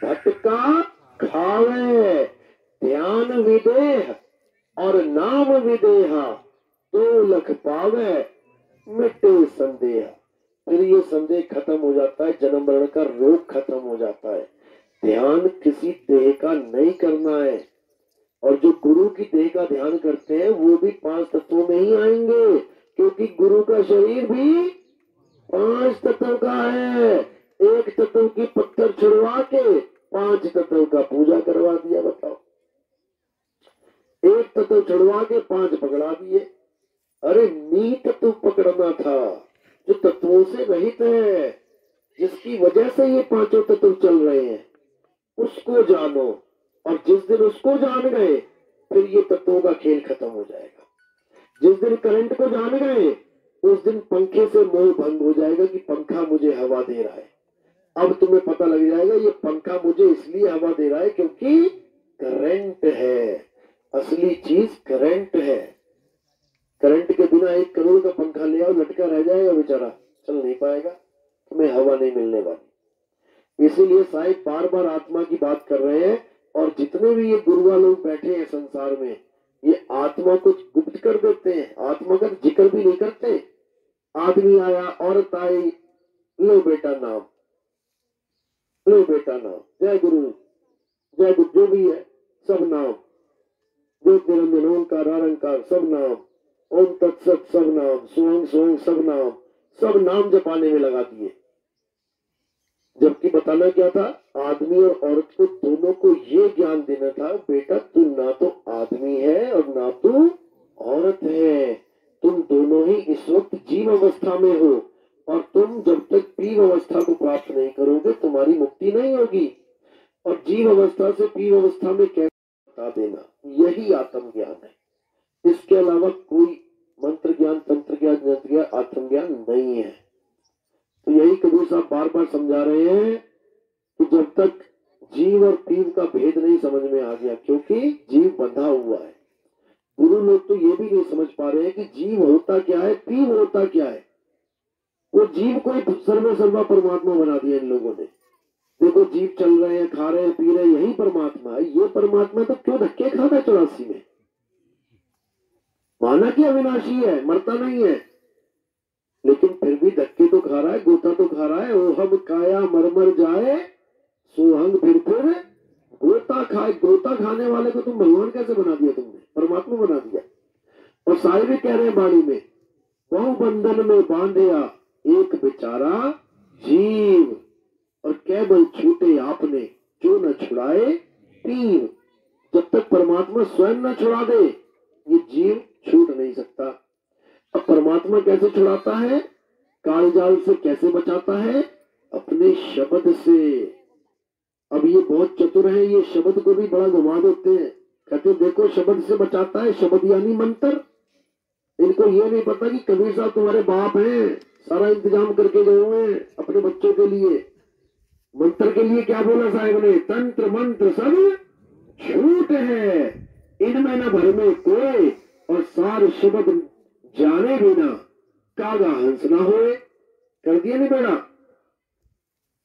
भटका खावे। ध्यान विदेह और नाम विदेहा, तो लख पावे मिटे संदेह। फिर ये संदेह खत्म हो जाता है, जन्म मरण का रोग खत्म हो जाता है। ध्यान किसी देह का नहीं करना है। और जो गुरु की देह का ध्यान करते हैं वो भी 5 तत्वों में ही आएंगे, क्योंकि गुरु का शरीर भी 5 तत्व का है। एक तत्व की पत्थर छुड़वा के 5 तत्व का पूजा करवा दिया। बताओ, एक तत्व छुड़वा के 5 पकड़ा दिए। अरे नी तत्व पकड़ना था, जो तत्वों से रहित है, जिसकी वजह से ये 5 तत्व चल रहे हैं, उसको जानो। और जिस दिन उसको जान गए, फिर ये तत्वों का खेल खत्म हो जाएगा। जिस दिन करंट को जान गए, उस दिन पंखे से मोह भंग हो जाएगा कि पंखा मुझे हवा दे रहा है। अब तुम्हें पता लग जाएगा ये पंखा मुझे इसलिए हवा दे रहा है क्योंकि करंट है। असली चीज करंट है। करंट के बिना 1 करोड़ का पंखा ले आओ, लटका रह जाएगा बेचारा, चल नहीं पाएगा, तुम्हें हवा नहीं मिलने वाली। इसीलिए साहिब बार बार आत्मा की बात कर रहे हैं। और जितने भी ये गुरुआ लोग बैठे हैं संसार में, ये आत्मा को गुप्त कर देते हैं, आत्मा का जिक्र भी नहीं करते। आदमी आया, औरत आई, लो बेटा नाम, लो बेटा नाम, जय गुरु, जय गुरु, जो भी है सब नाम, जो निरंजन ओंकार अरंकार सब नाम, ओम तत्सत सब नाम, सोहम सोहम सब नाम, सब नाम जपाने में लगा दिए। जबकि बताना क्या था, आदमी और औरत को दोनों को ये ज्ञान देना था, बेटा तू ना तो आदमी है और ना तू औरत है, तुम दोनों ही इस वक्त जीव अवस्था में हो। और तुम जब तक हमारी मुक्ति नहीं होगी। और जीव अवस्था से पीव अवस्था में कैसे बता देना, यही आत्मज्ञान है। इसके अलावा कोई मंत्र ज्ञान, तंत्र ज्ञान, यंत्र ज्ञान, आत्मज्ञान नहीं है। तो यही कबीर साहब बार बार समझा रहे हैं कि जब तक जीव और पीव का भेद नहीं समझ में आ गया, क्योंकि जीव बंधा हुआ है। गुरु लोग तो ये भी नहीं समझ पा रहे हैं कि जीव होता क्या है, पीव होता क्या है। वो जीव को सर्वा परमात्मा बना दिया इन लोगों ने। देखो जीव चल रहे हैं, खा रहे हैं, पी रहे हैं, यही परमात्मा है। ये परमात्मा तो क्यों धक्के खाता है 84 में? माना कि अविनाशी है, मरता नहीं है, लेकिन फिर भी धक्के तो खा रहा है, गोता तो खा रहा है। ओहम काया मर जाए सोहंग फिर गोता खाए। गोता खाने वाले को तुम भगवान कैसे बना दिया? तुमने परमात्मा बना दिया। और साहिब भी कह रहे हैं बाणी में, बहु बंधन में बांधिया एक बेचारा जीव, और केवल छूटे आपने जो न छुड़ाए पीव। जब तक परमात्मा स्वयं न छुड़ा दे, ये जीव छूट नहीं सकता। अब परमात्मा कैसे छुड़ाता है? कालजाल से कैसे बचाता है? अपने शब्द से। अब ये बहुत चतुर है, ये शब्द को भी बड़ा घुमा देते हैं। कहते देखो शब्द से बचाता है, शब्द यानी मंत्र। इनको ये नहीं पता कि कबीर साहब तुम्हारे बाप हैं, सारा इंतजाम करके गए हुए हैं अपने बच्चों के लिए। मंत्र के लिए क्या बोला साहब ने? तंत्र मंत्र सब झूठ है, इनमें न भर में कोई, और सार शब्द जाने बिना कागा हंस ना होए। कर दिया नहीं बेड़ा।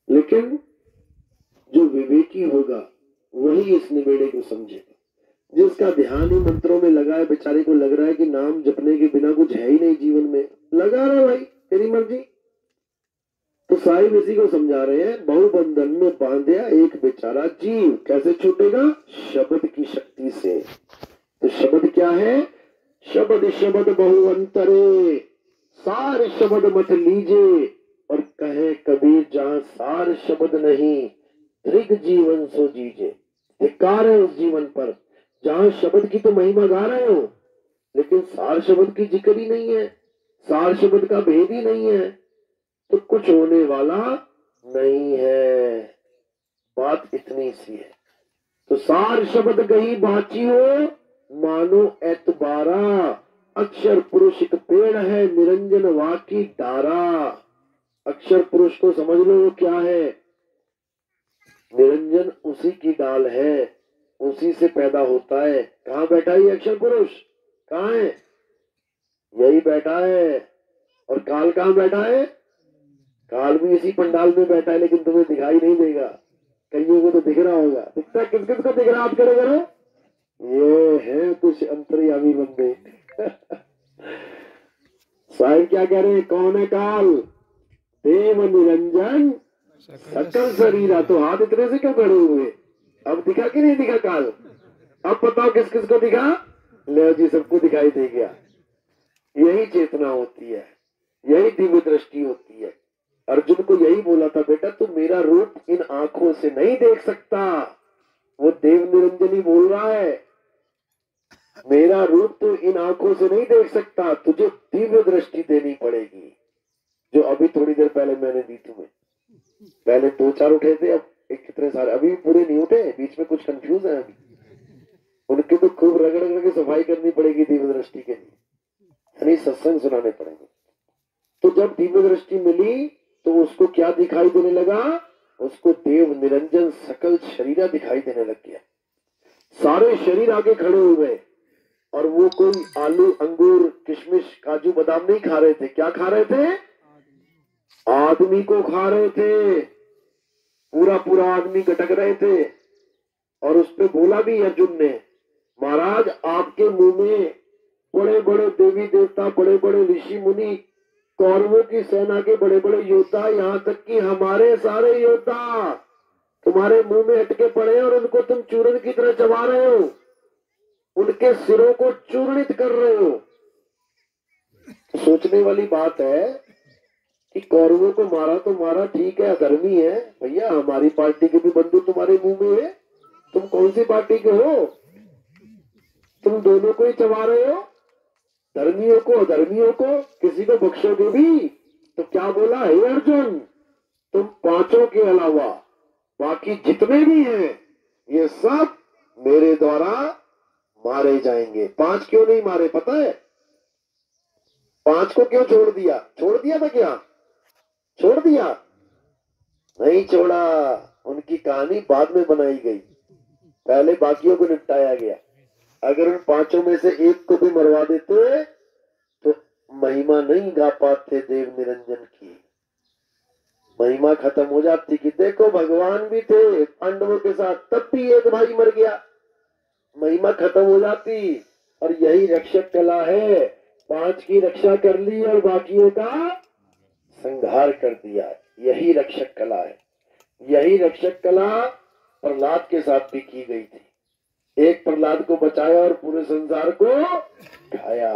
लेकिन जो विवेकी होगा वही इस निबेड़े को समझेगा। जिसका ध्यान ही मंत्रों में लगा है, बेचारे को लग रहा है कि नाम जपने के बिना कुछ है ही नहीं जीवन में, लगा रहा भाई तेरी मर्जी। तो साहिब इसी को समझा रहे हैं, बहुबंधन में बांधिया एक बेचारा जीव। कैसे छूटेगा? शब्द की शक्ति से। तो शब्द क्या है? शब्द शब्द बहु अंतरे, सार शब्द मत लीजे। और कहे कबीर जहां सार शब्द नहीं, दृग जीवन सो जीजे। धिक्कार है उस जीवन पर जहां शब्द की तो महिमा गा रहे हो, लेकिन सार शब्द की जिक्र ही नहीं है, सार शब्द का भेद ही नहीं है, तो कुछ होने वाला नहीं है। बात इतनी सी है। तो सार शब्द गही बाची हो, मानो एतबारा। अक्षर पुरुष एक पेड़ है, निरंजन वाकी डारा। अक्षर पुरुष को समझ लो वो क्या है? निरंजन उसी की डाल है, उसी से पैदा होता है। कहाँ बैठा है ये अक्षर पुरुष? कहाँ है? यही बैठा है। और काल कहाँ बैठा है? काल भी इसी पंडाल में बैठा है, लेकिन तुम्हें दिखाई नहीं देगा। कईयों को तो दिख रहा होगा। दिखता किस किस को दिख रहा? आप करो करो। ये है कुछ अंतर्यामी बंदे। साहिब क्या कह रहे हैं? कौन है काल? देव निरंजन सकल शरीरा। तो हाथ इतने से क्यों खड़े हुए? अब दिखा कि नहीं दिखा काल? अब बताओ किस किस को दिखा? ले जी, सबको दिखाई दे गया। यही चेतना होती है, यही दिव्य दृष्टि होती है। अर्जुन को यही बोला था, बेटा तू मेरा रूप इन आंखों से नहीं देख सकता। वो देव निरंजन ही बोल रहा है, मेरा रूप तू इन आंखों से नहीं देख सकता, तुझे दिव्य दृष्टि देनी पड़ेगी, जो अभी थोड़ी देर पहले मैंने दी तुम्हें। पहले 2-4 उठे थे, अब एक कितने सारे अभी पूरे नहीं उठे, बीच में कुछ कंफ्यूज है अभी। उनकी तो खूब रगड़ रगड़ के सफाई करनी पड़ेगी दिव्य दृष्टि के लिए, यानी सत्संग सुनाने पड़ेंगे। तो जब दिव्य दृष्टि मिली तो उसको क्या दिखाई देने लगा? उसको देव निरंजन सकल शरीरा दिखाई देने लग गया। सारे शरीर आगे खड़े हो गए। और वो कोई आलू अंगूर किशमिश काजू बादाम नहीं खा रहे थे। क्या खा रहे थे? आदमी को खा रहे थे। पूरा पूरा आदमी गटक रहे थे। और उस पे बोला भी अर्जुन ने, महाराज आपके मुंह में बड़े बड़े देवी देवता, बड़े बड़े ऋषि मुनि, कौरवों की सेना के बड़े बड़े योद्धा, यहाँ तक कि हमारे सारे योद्धा तुम्हारे मुंह में अटके पड़े और उनको तुम चूर्ण की तरह चबा रहे हो, उनके सिरों को चूर्णित कर रहे हो। तो सोचने वाली बात है कि कौरवों को मारा तो मारा, ठीक है, अधर्मी है भैया, हमारी पार्टी के भी बंदूक तुम्हारे मुंह में है। तुम कौन सी पार्टी के हो? तुम दोनों को ही चबा रहे हो, धर्मियों को अधर्मियों को, किसी को बख्शोगे भी? तो क्या बोला? हे अर्जुन, तुम पांचों के अलावा बाकी जितने भी हैं ये सब मेरे द्वारा मारे जाएंगे। पांच क्यों नहीं मारे पता है? पांच को क्यों छोड़ दिया? छोड़ दिया था क्या? छोड़ दिया? नहीं छोड़ा। उनकी कहानी बाद में बनाई गई, पहले बाकियों को निपटाया गया। अगर उन पांचों में से एक को भी मरवा देते तो महिमा नहीं गा पाते देव निरंजन की। महिमा खत्म हो जाती कि देखो भगवान भी थे पांडवों के साथ, तब भी एक भाई मर गया, महिमा खत्म हो जाती। और यही रक्षक कला है, पांच की रक्षा कर ली और बाकियों का संहार कर दिया। यही रक्षक कला है। यही रक्षक कला प्रहलाद के साथ भी की गई थी। एक प्रहलाद को बचाया और पूरे संसार को खाया।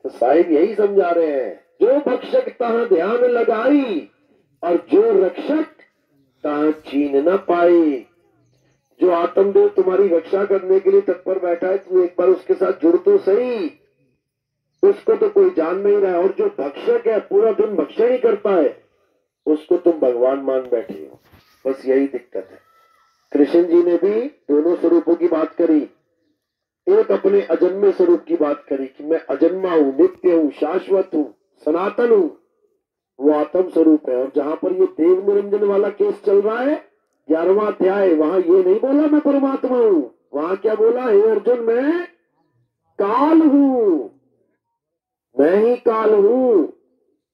तो साहिब यही समझा रहे हैं, जो भक्षक तहां ध्यान लगाई और जो रक्षक तहां छीन न पाए। जो आत्मदेव तुम्हारी रक्षा करने के लिए तत्पर बैठा है, तू एक बार उसके साथ जुड़ तो सही। उसको तो कोई जान नहीं रहा है। और जो भक्षक है पूरा दिन भक्षण ही करता है, उसको तुम भगवान मान बैठे हो। बस यही दिक्कत है। कृष्ण जी ने भी दोनों स्वरूपों की बात करी। एक अपने अजन्मे स्वरूप की बात करी कि मैं अजन्मा हूं, नित्य हूं, शाश्वत हूं, सनातन हूं, वो आत्म स्वरूप है। और जहां पर ये देव निरंजन वाला केस चल रहा है 11वां अध्याय, वहां ये नहीं बोला मैं परमात्मा हूं, वहां क्या बोला? हे अर्जुन मैं काल हूं, मैं ही काल हूं।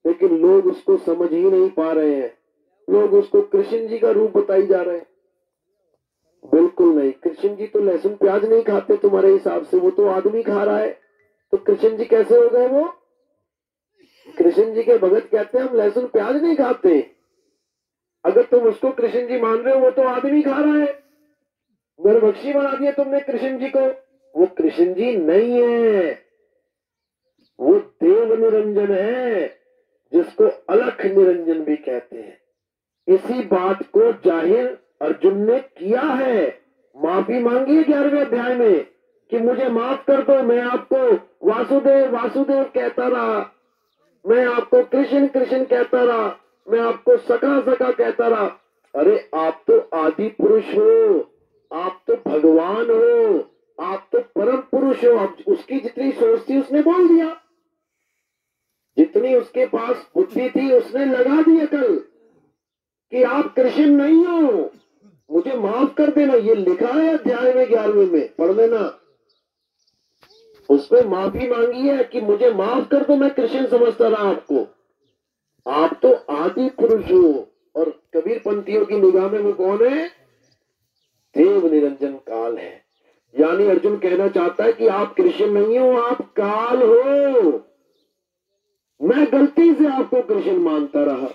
लेकिन लोग उसको समझ ही नहीं पा रहे हैं। लोग उसको कृष्ण जी का रूप बताई जा रहे हैं। बिल्कुल नहीं। कृष्ण जी तो लहसुन प्याज नहीं खाते तुम्हारे हिसाब से, वो तो आदमी खा रहा है। तो कृष्ण जी कैसे हो गए? वो कृष्ण जी के भगत कहते हैं हम लहसुन प्याज नहीं खाते। अगर तुम उसको कृष्ण जी मान रहे हो, वो तो आदमी खा रहा है। गर्भक्षी बना दिया तुमने कृष्ण जी को। वो कृष्ण जी नहीं है, वो देव निरंजन है, जिसको अलख निरंजन भी कहते हैं। इसी बात को जाहिर अर्जुन ने किया है। माफी मांगी है 11वें अध्याय में कि मुझे माफ कर दो, मैं आपको वासुदेव वासुदेव कहता रहा, मैं आपको कृष्ण कृष्ण कहता रहा, मैं आपको सखा सखा कहता रहा। अरे आप तो आदि पुरुष हो, आप तो भगवान हो, आप तो परम पुरुष हो। अब उसकी जितनी सोच थी उसने बोल दिया, जितनी उसके पास बुद्धि थी उसने लगा दी अकल कि आप कृष्ण नहीं हो, मुझे माफ कर देना। ये लिखा है अध्याय में 11वें में, पढ़ लेना। उसमें माफी मांगी है कि मुझे माफ कर दो, मैं कृष्ण समझता रहा आपको, आप तो आदि पुरुष हो। और कबीर पंथियों की निगाह में वो कौन है? देव निरंजन काल है। यानी अर्जुन कहना चाहता है कि आप कृष्ण नहीं हो, आप काल हो। मैं गलती से आपको कृष्ण मानता रहा।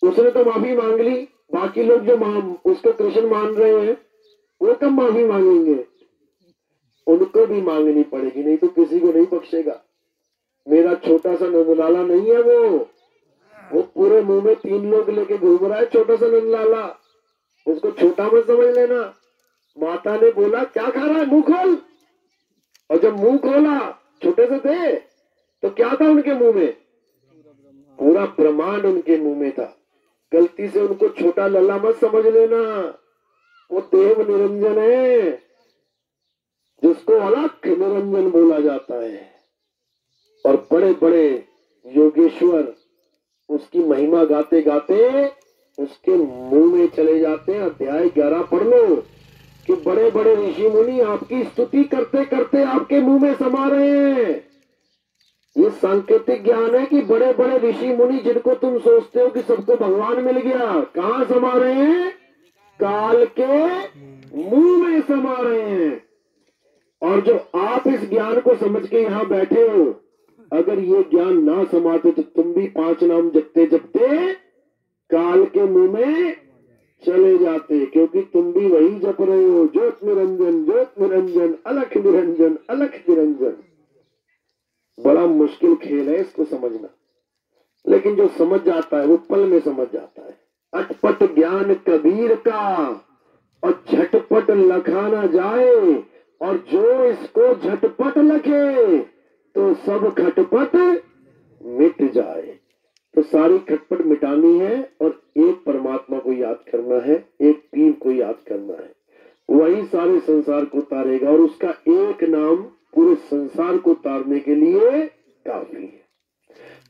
उसने तो माफी मांग ली। बाकी लोग जो उसको कृष्ण मान रहे हैं वो कब माफी मांगेंगे? उनको भी मांगनी पड़ेगी, नहीं तो किसी को नहीं बख्शेगा। मेरा छोटा सा नंदलाला नहीं है वो पूरे मुंह में 3 लोग लेके घूम रहा है। छोटा सा नंदलाला, उसको छोटा मत समझ लेना। माता ने बोला क्या खा रहा है, मुंह खोल। और जब मुंह खोला, छोटे से थे तो क्या था उनके मुंह में? पूरा ब्रह्मांड उनके मुंह में था। गलती से उनको छोटा लल्ला मत समझ लेना। वो देव निरंजन है, जिसको अलख निरंजन बोला जाता है। और बड़े बड़े योगेश्वर उसकी महिमा गाते गाते उसके मुंह में चले जाते हैं। अध्याय 11 पढ़ लो कि बड़े बड़े ऋषि मुनि आपकी स्तुति करते करते आपके मुंह में समा रहे हैं। ये सांकेतिक ज्ञान है कि बड़े बड़े ऋषि मुनि जिनको तुम सोचते हो कि सबको भगवान मिल गया, कहाँ समा रहे हैं? काल के मुंह में समा रहे हैं। और जो आप इस ज्ञान को समझ के यहाँ बैठे हो, अगर ये ज्ञान ना समाते तो तुम भी 5 नाम जपते जपते काल के मुंह में चले जाते, क्योंकि तुम भी वही जप रहे हो, ज्योत निरंजन अलख निरंजन अलख निरंजन। बड़ा मुश्किल खेल है इसको समझना, लेकिन जो समझ जाता है वो पल में समझ जाता है। अटपट ज्ञान कबीर का और झटपट लखा ना जाए, और जो इसको झटपट लखे तो सब खटपट मिट जाए। तो सारी खटपट मिटानी है और एक परमात्मा को याद करना है, एक पीर को याद करना है, वही सारे संसार को तारेगा और उसका एक नाम पूरे संसार को तारने के लिए काफी है।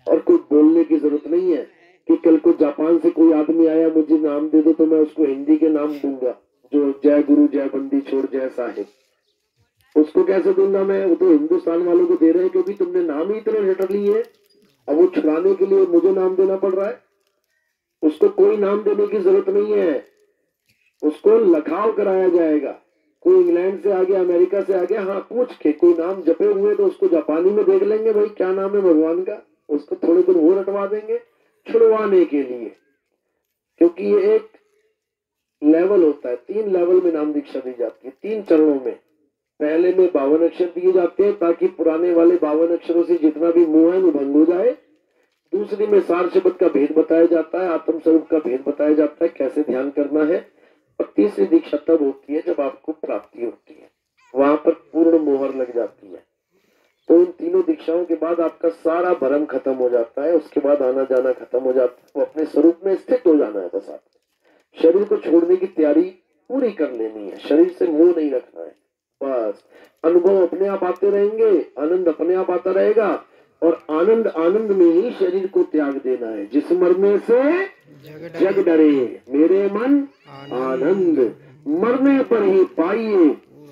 और कोई बोलने की जरूरत नहीं है कि कल को जापान से कोई आदमी आया मुझे नाम दे दो तो मैं उसको हिंदी के नाम दूंगा, जो जय गुरु जय बंदी छोड़ जय साहिब, उसको कैसे दूंगा मैं? वो तो हिंदुस्तान वालों को दे रहे हैं क्योंकि तुमने नाम ही इतने रट लिए, अब वो छुड़ाने के लिए मुझे नाम देना पड़ रहा है। उसको कोई नाम देने की जरूरत नहीं है, उसको लखाव कराया जाएगा। कोई इंग्लैंड से आ गया, अमेरिका से आ गया, हाँ पूछ के कोई नाम जपे हुए तो उसको जापानी में देख लेंगे, भाई क्या नाम है भगवान का, उसको थोड़े दिन वो रटवा देंगे छुड़वाने के लिए, क्योंकि ये एक लेवल होता है, 3 लेवल में नाम दीक्षा दी जाती है, 3 चरणों में। पहले में 52 अक्षर दिए जाते हैं ताकि पुराने वाले 52 अक्षरों से जितना भी मुंह है वो भंग हो जाए। दूसरी में सार शब्द का भेद बताया जाता है, आत्म स्वरूप का भेद बताया जाता है, कैसे ध्यान करना है। और तीसरी दीक्षा तब होती है जब आपको प्राप्ति होती है, वहां पर पूर्ण मोहर लग जाती है। तो इन तीनों दीक्षाओं के बाद आपका सारा भ्रम खत्म हो जाता है, उसके बाद आना जाना खत्म हो जाता है, वो अपने स्वरूप में स्थित हो जाना है। बस आपको शरीर को छोड़ने की तैयारी पूरी कर लेनी है, शरीर से मुंह नहीं रखना है। बस अनुभव अपने आप आते रहेंगे, आनंद अपने आप आता रहेगा और आनंद आनंद में ही शरीर को त्याग देना है। जिस मरने से जग डरे मेरे मन आनंद, मरने पर ही पाइए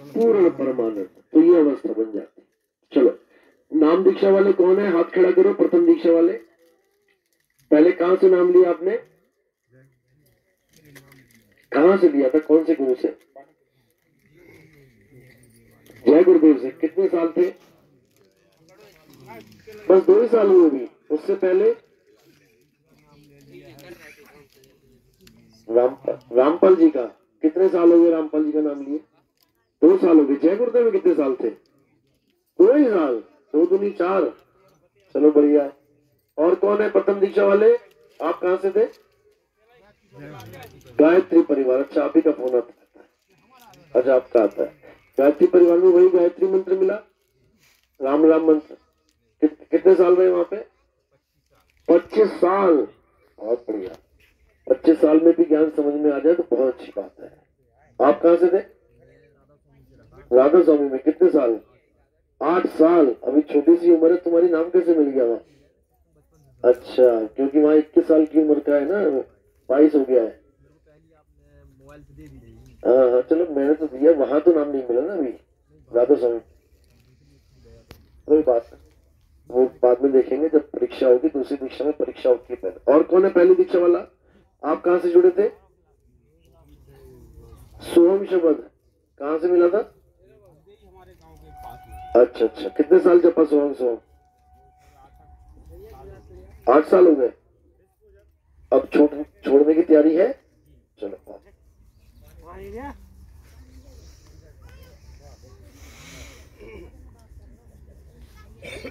पूर्ण परमानंद। तो ये अवस्था बन जाती है। चलो नाम दीक्षा वाले कौन है, हाथ खड़ा करो। प्रथम दीक्षा वाले, पहले कहां से नाम लिया आपने, कहां से लिया था, कौन से गुरु से? जय गुरुदेव से। कितने साल थे? बस 2 ही साल हुए भी, उससे पहले रामपाल जी का कितने साल हो गए? रामपाल जी का नाम लिए 2 साल हो गए। जय गुरुदेव में कितने साल थे? 2 ही साल, 2 दूनी 4। चलो बढ़िया है। और कौन है प्रथम दीक्षा वाले? आप कहां से थे? गायत्री परिवार। अच्छा आप ही का फोन आता है, अच्छा आपका आता है। गायत्री परिवार में वही गायत्री मंत्र मिला, राम राम मंत्र। कितने साल रहे वहां पे? 25 साल। बहुत बढ़िया। 25 साल में भी ज्ञान समझ में आ जाए तो बहुत अच्छी बात है। आप कहां से थे? राधा स्वामी में। कितने साल? 8 साल। अभी छोटी सी उम्र है तुम्हारी, नाम कैसे मिल गया वहां? अच्छा, क्योंकि वहां 21 साल की उम्र का है ना, 22 हो गया है। हाँ चलो मैंने तो दिया, वहां तो नाम नहीं मिला ना अभी राधा स्वामी। कोई बात नहीं, वो बाद में देखेंगे जब परीक्षा होगी, दूसरी दीक्षा में परीक्षा होती है पहले। और कौन है पहली दीक्षा वाला? आप कहां से जुड़े थे? सोहम शब्द कहां से मिला था? अच्छा अच्छा, कितने साल जपा सोहम? सोहम 8 साल हो गए। अब छोड़ने की तैयारी है। चलो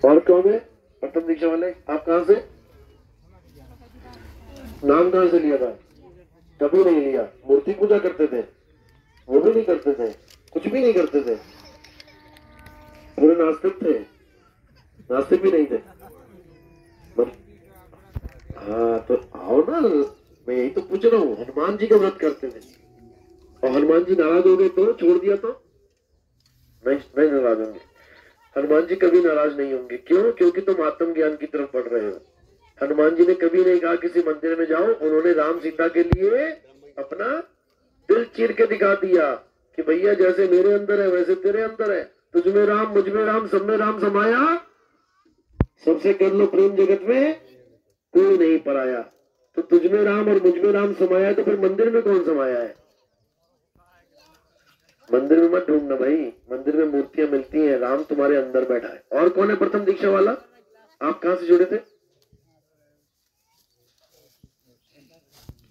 और कौन है प्रथम दीक्षा वाले? आप कहां से? नाम कहां से लिया था? कभी नहीं लिया। मूर्ति पूजा करते थे? वो भी नहीं करते थे, कुछ भी नहीं करते थे, पूरे नास्तिक थे? नास्तिक भी नहीं थे? हाँ तो आओ ना, मैं यही तो पूछ रहा हूँ। हनुमान जी का व्रत करते थे और हनुमान जी नाराज हो गए तो छोड़ दिया तो? नहीं नाराज होंगे, हनुमान जी कभी नाराज नहीं होंगे। क्यों? क्योंकि तुम आत्म ज्ञान की तरफ बढ़ रहे हो। हनुमान जी ने कभी नहीं कहा किसी मंदिर में जाओ, उन्होंने राम सीता के लिए अपना दिल चीर के दिखा दिया कि भैया जैसे मेरे अंदर है वैसे तेरे अंदर है, तुझ में राम मुझ में राम सब में राम समाया, सबसे कर लो प्रेम जगत में कोई नहीं पराया। तो तुझ में राम और मुझ में राम समाया, तो फिर मंदिर में कौन समाया है? मंदिर में मत ढूंढना भाई, मंदिर में मूर्तियां मिलती हैं, राम तुम्हारे अंदर बैठा है। और कौन है प्रथम दीक्षा वाला? आप कहां से जुड़े थे?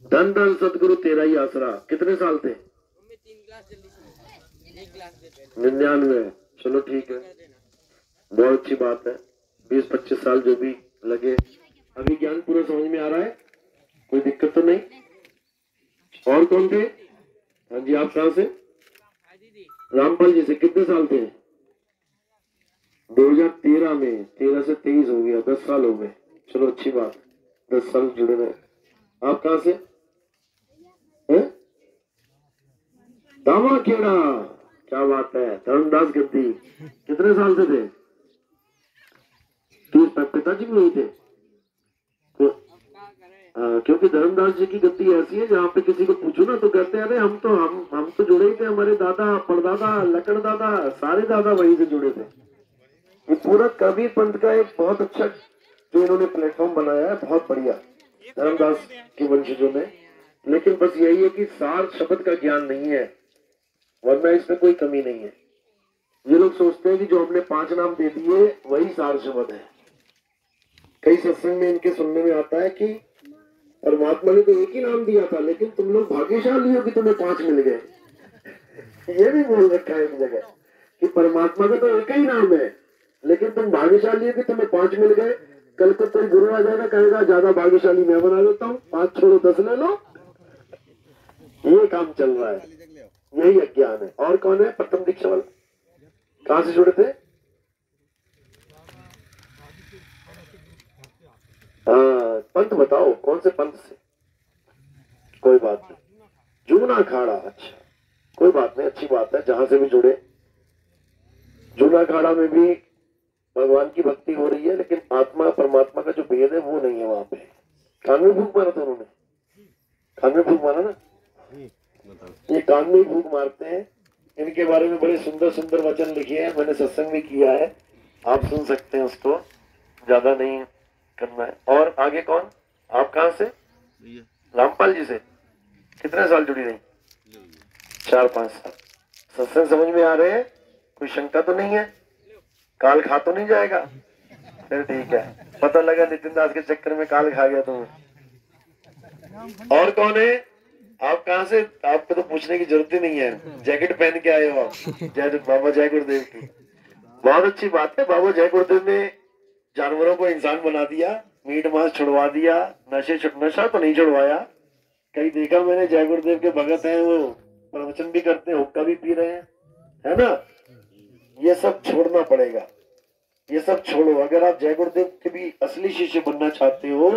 धन धन सतगुरु तेरा ही आसरा। कितने साल थे? 99। चलो ठीक है, बहुत अच्छी बात है। 20-25 साल जो भी लगे, अभी ज्ञान पूरा समझ में आ रहा है, कोई दिक्कत तो नहीं? और कौन थे? हाँ जी, आप कहां से? रामपाल जी से। कितने साल थे? 2013 में। 13 से 23 हो गया, 10 साल हो गए। चलो अच्छी बात। 10 साल जुड़े रहे। आप कहाँ से हैं? दामाखेड़ा। क्या बात है। धर्मदास गद्दी कितने साल से थे? पिताजी भी नहीं थे? क्योंकि धर्मदास जी की गद्दी ऐसी है जहाँ पे किसी को पूछो ना तो कहते हैं अरे हम तो जुड़े ही थे, हमारे दादा परदादा लकड़ दादा सारे दादा वहीं से जुड़े थे। ये पूरा कबीर पंथ का एक बहुत अच्छा जो इन्होंने प्लेटफॉर्म बनाया है, बहुत बढ़िया धर्मदास के वंशजों ने। लेकिन बस यही है कि सार शब्द का ज्ञान नहीं है, वरना इसमें कोई कमी नहीं है। ये लोग सोचते हैं कि जो हमने 5 नाम दे दिए वही सार शब्द है। कई सत्संग में इनके सुनने में आता है कि परमात्मा ने तो एक ही नाम दिया था, लेकिन तुम लोग भाग्यशाली हो कि तुम्हें 5 मिल गए। ये भी बोल रखा है एक जगह कि परमात्मा का तो एक ही नाम है, लेकिन तुम भाग्यशाली हो कि तुम्हें 5 मिल गए। कल को कोई गुरु आ जाएगा, कहेगा ज्यादा भाग्यशाली मैं बना देता हूँ, 5 छोड़ो 10 ले लो। ये काम चल रहा है, यही अज्ञान है। और कौन है प्रथम दीक्षा वाला? कहां से जुड़े थे? पंथ बताओ, कौन से पंथ से? कोई बात नहीं, जूना अखाड़ा। अच्छा, कोई बात नहीं, अच्छी बात है जहां से भी जुड़े। जूना अखाड़ा में भी भगवान की भक्ति हो रही है, लेकिन आत्मा परमात्मा का जो भेद है वो नहीं है वहां पे। कान में फूंक मारा था उन्होंने, कान में फूंक मारा ना, ये कान में फूंक मारते हैं। इनके बारे में बड़े सुंदर सुंदर वचन लिखे हैं, मैंने सत्संग भी किया है, आप सुन सकते हैं उसको, ज्यादा नहीं करना है। और आगे कौन? आप कहाँ से? रामपाल जी से। कितने साल जुड़ी रही? 4-5 साल। सत्संग समझ में आ रहे हैं? कोई शंका तो नहीं है? काल खा तो नहीं जाएगा? फिर ठीक है। पता लगा नितिन दास के चक्कर में काल खा गया तुम्हें। और कौन है? आप कहाँ से? आपको तो पूछने की जरूरत ही नहीं है, जैकेट पहन के आए हो आप। जय बाबा जय गुरुदेव की। बहुत अच्छी बात है। बाबा जय गुरुदेव ने जानवरों को इंसान बना दिया, मीट मांस छुड़वा दिया, नशा तो नहीं छुड़वाया। कहीं देखा मैंने जय गुरुदेव के भगत हैं, वो प्रवचन भी करते हैं, हुक्का भी पी रहे हैं, है ना? ये सब छोड़ना पड़ेगा, ये सब छोड़ो। अगर आप जय गुरुदेव के भी असली शिष्य बनना चाहते हो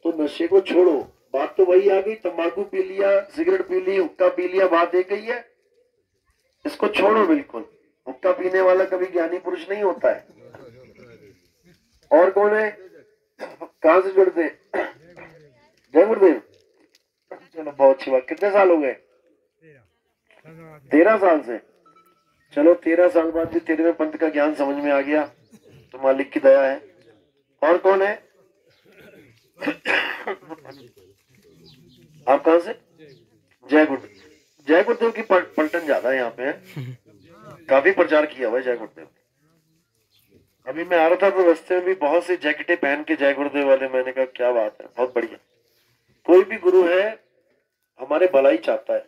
तो नशे को छोड़ो। बात तो वही आ गई, तंबाकू पी लिया, सिगरेट पी ली, हुक्का पी लिया, बात एक ही है। इसको छोड़ो बिल्कुल। हुक्का पीने वाला कभी ज्ञानी पुरुष नहीं होता है। और कौन है? कहां से जुड़ते? जय गुरुदेव। चलो बहुत अच्छी बात। कितने साल हो गए? 13 साल से। चलो 13 साल बाद भी 13वें पंथ का ज्ञान समझ में आ गया, तो मालिक की दया है। और कौन है? आप कहां से? जय गुरुदेव। जय गुरुदेव की पलटन ज्यादा है यहाँ पे, काफी प्रचार किया हुआ है जय गुरुदेव। अभी मैं आ रहा था तो रास्ते में भी बहुत सी जैकेटें पहन के जय गुरुदेव वाले, मैंने कहा क्या बात है, बहुत बढ़िया। कोई भी गुरु है हमारे भलाई चाहता है,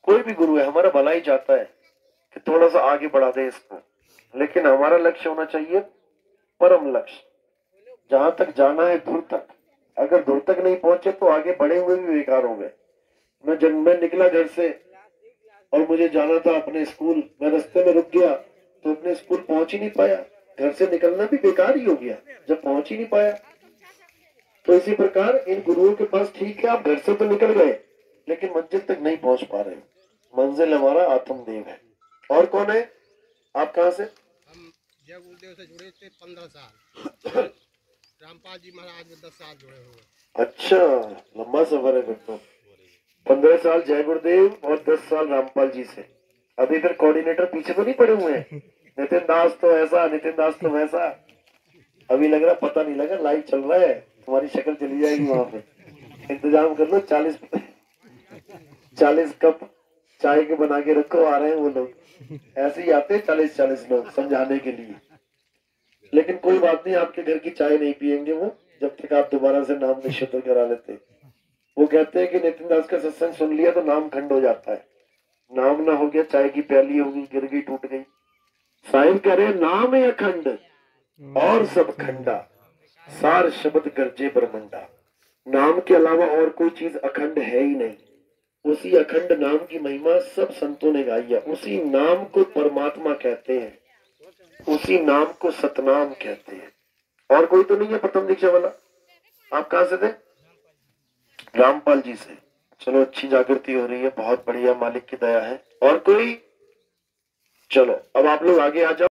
कोई भी गुरु है हमारा भलाई चाहता है कि थोड़ा सा आगे बढ़ा दे इसको, लेकिन हमारा लक्ष्य होना चाहिए परम लक्ष्य, जहां तक जाना है दूर तक। अगर दूर तक नहीं पहुंचे तो आगे बढ़े हुए भी बेकार हो गए। मैं निकला घर से और मुझे जाना था अपने स्कूल, मैं रास्ते में रुक गया तो अपने स्कूल पहुंच ही नहीं पाया। घर से निकलना भी बेकार ही हो गया जब पहुंच ही नहीं पाया। तो इसी प्रकार इन गुरुओं के पास ठीक है, आप घर से तो निकल गए लेकिन मंजिल तक नहीं पहुंच पा रहे। मंजिल हमारा आत्मदेव है। और कौन है? आप कहां से? हम जय गुरुदेव से जुड़े थे 15 साल। रामपाल जी महाराज में 10 साल जुड़े हुए। अच्छा, लंबा सफर है फिर तो। 15 साल जय गुरुदेव और 10 साल रामपाल जी से। अभी फिर कोऑर्डिनेटर पीछे तो नहीं पड़े हुए हैं? नितिन दास तो ऐसा, नितिन दास तो वैसा। अभी लग रहा पता नहीं लगा, लाइव चल रहा है, तुम्हारी शक्ल चली जाएगी वहां पे। इंतजाम कर लो, 40 कप चाय के बना के रखो, आ रहे हैं वो लोग। ऐसे ही आते हैं 40 लोग समझाने के लिए। लेकिन कोई बात नहीं, आपके घर की चाय नहीं पियेंगे वो जब तक आप दोबारा से नाम निषेध करा लेते। वो कहते हैं कि नितिन दास का सत्संग सुन लिया तो नाम खंड हो जाता है। नाम ना हो गया, चाय की प्याली होगी, गिर गई, टूट गई। साहिब कह रहे नाम है अखंड और सब खंडा, सार शब्द गर्जे ब्रह्मंडा। नाम के अलावा और कोई चीज अखंड है ही नहीं। उसी अखंड नाम की महिमा सब संतों ने गाई है। उसी नाम को परमात्मा कहते हैं, उसी नाम को सतनाम कहते हैं। और कोई तो नहीं है प्रथम दीक्षा वाला? आप कहाँ से थे? रामपाल जी से। चलो अच्छी जागृति हो रही है, बहुत बढ़िया, मालिक की दया है। और कोई? चलो अब आप लोग आगे आ जाओ।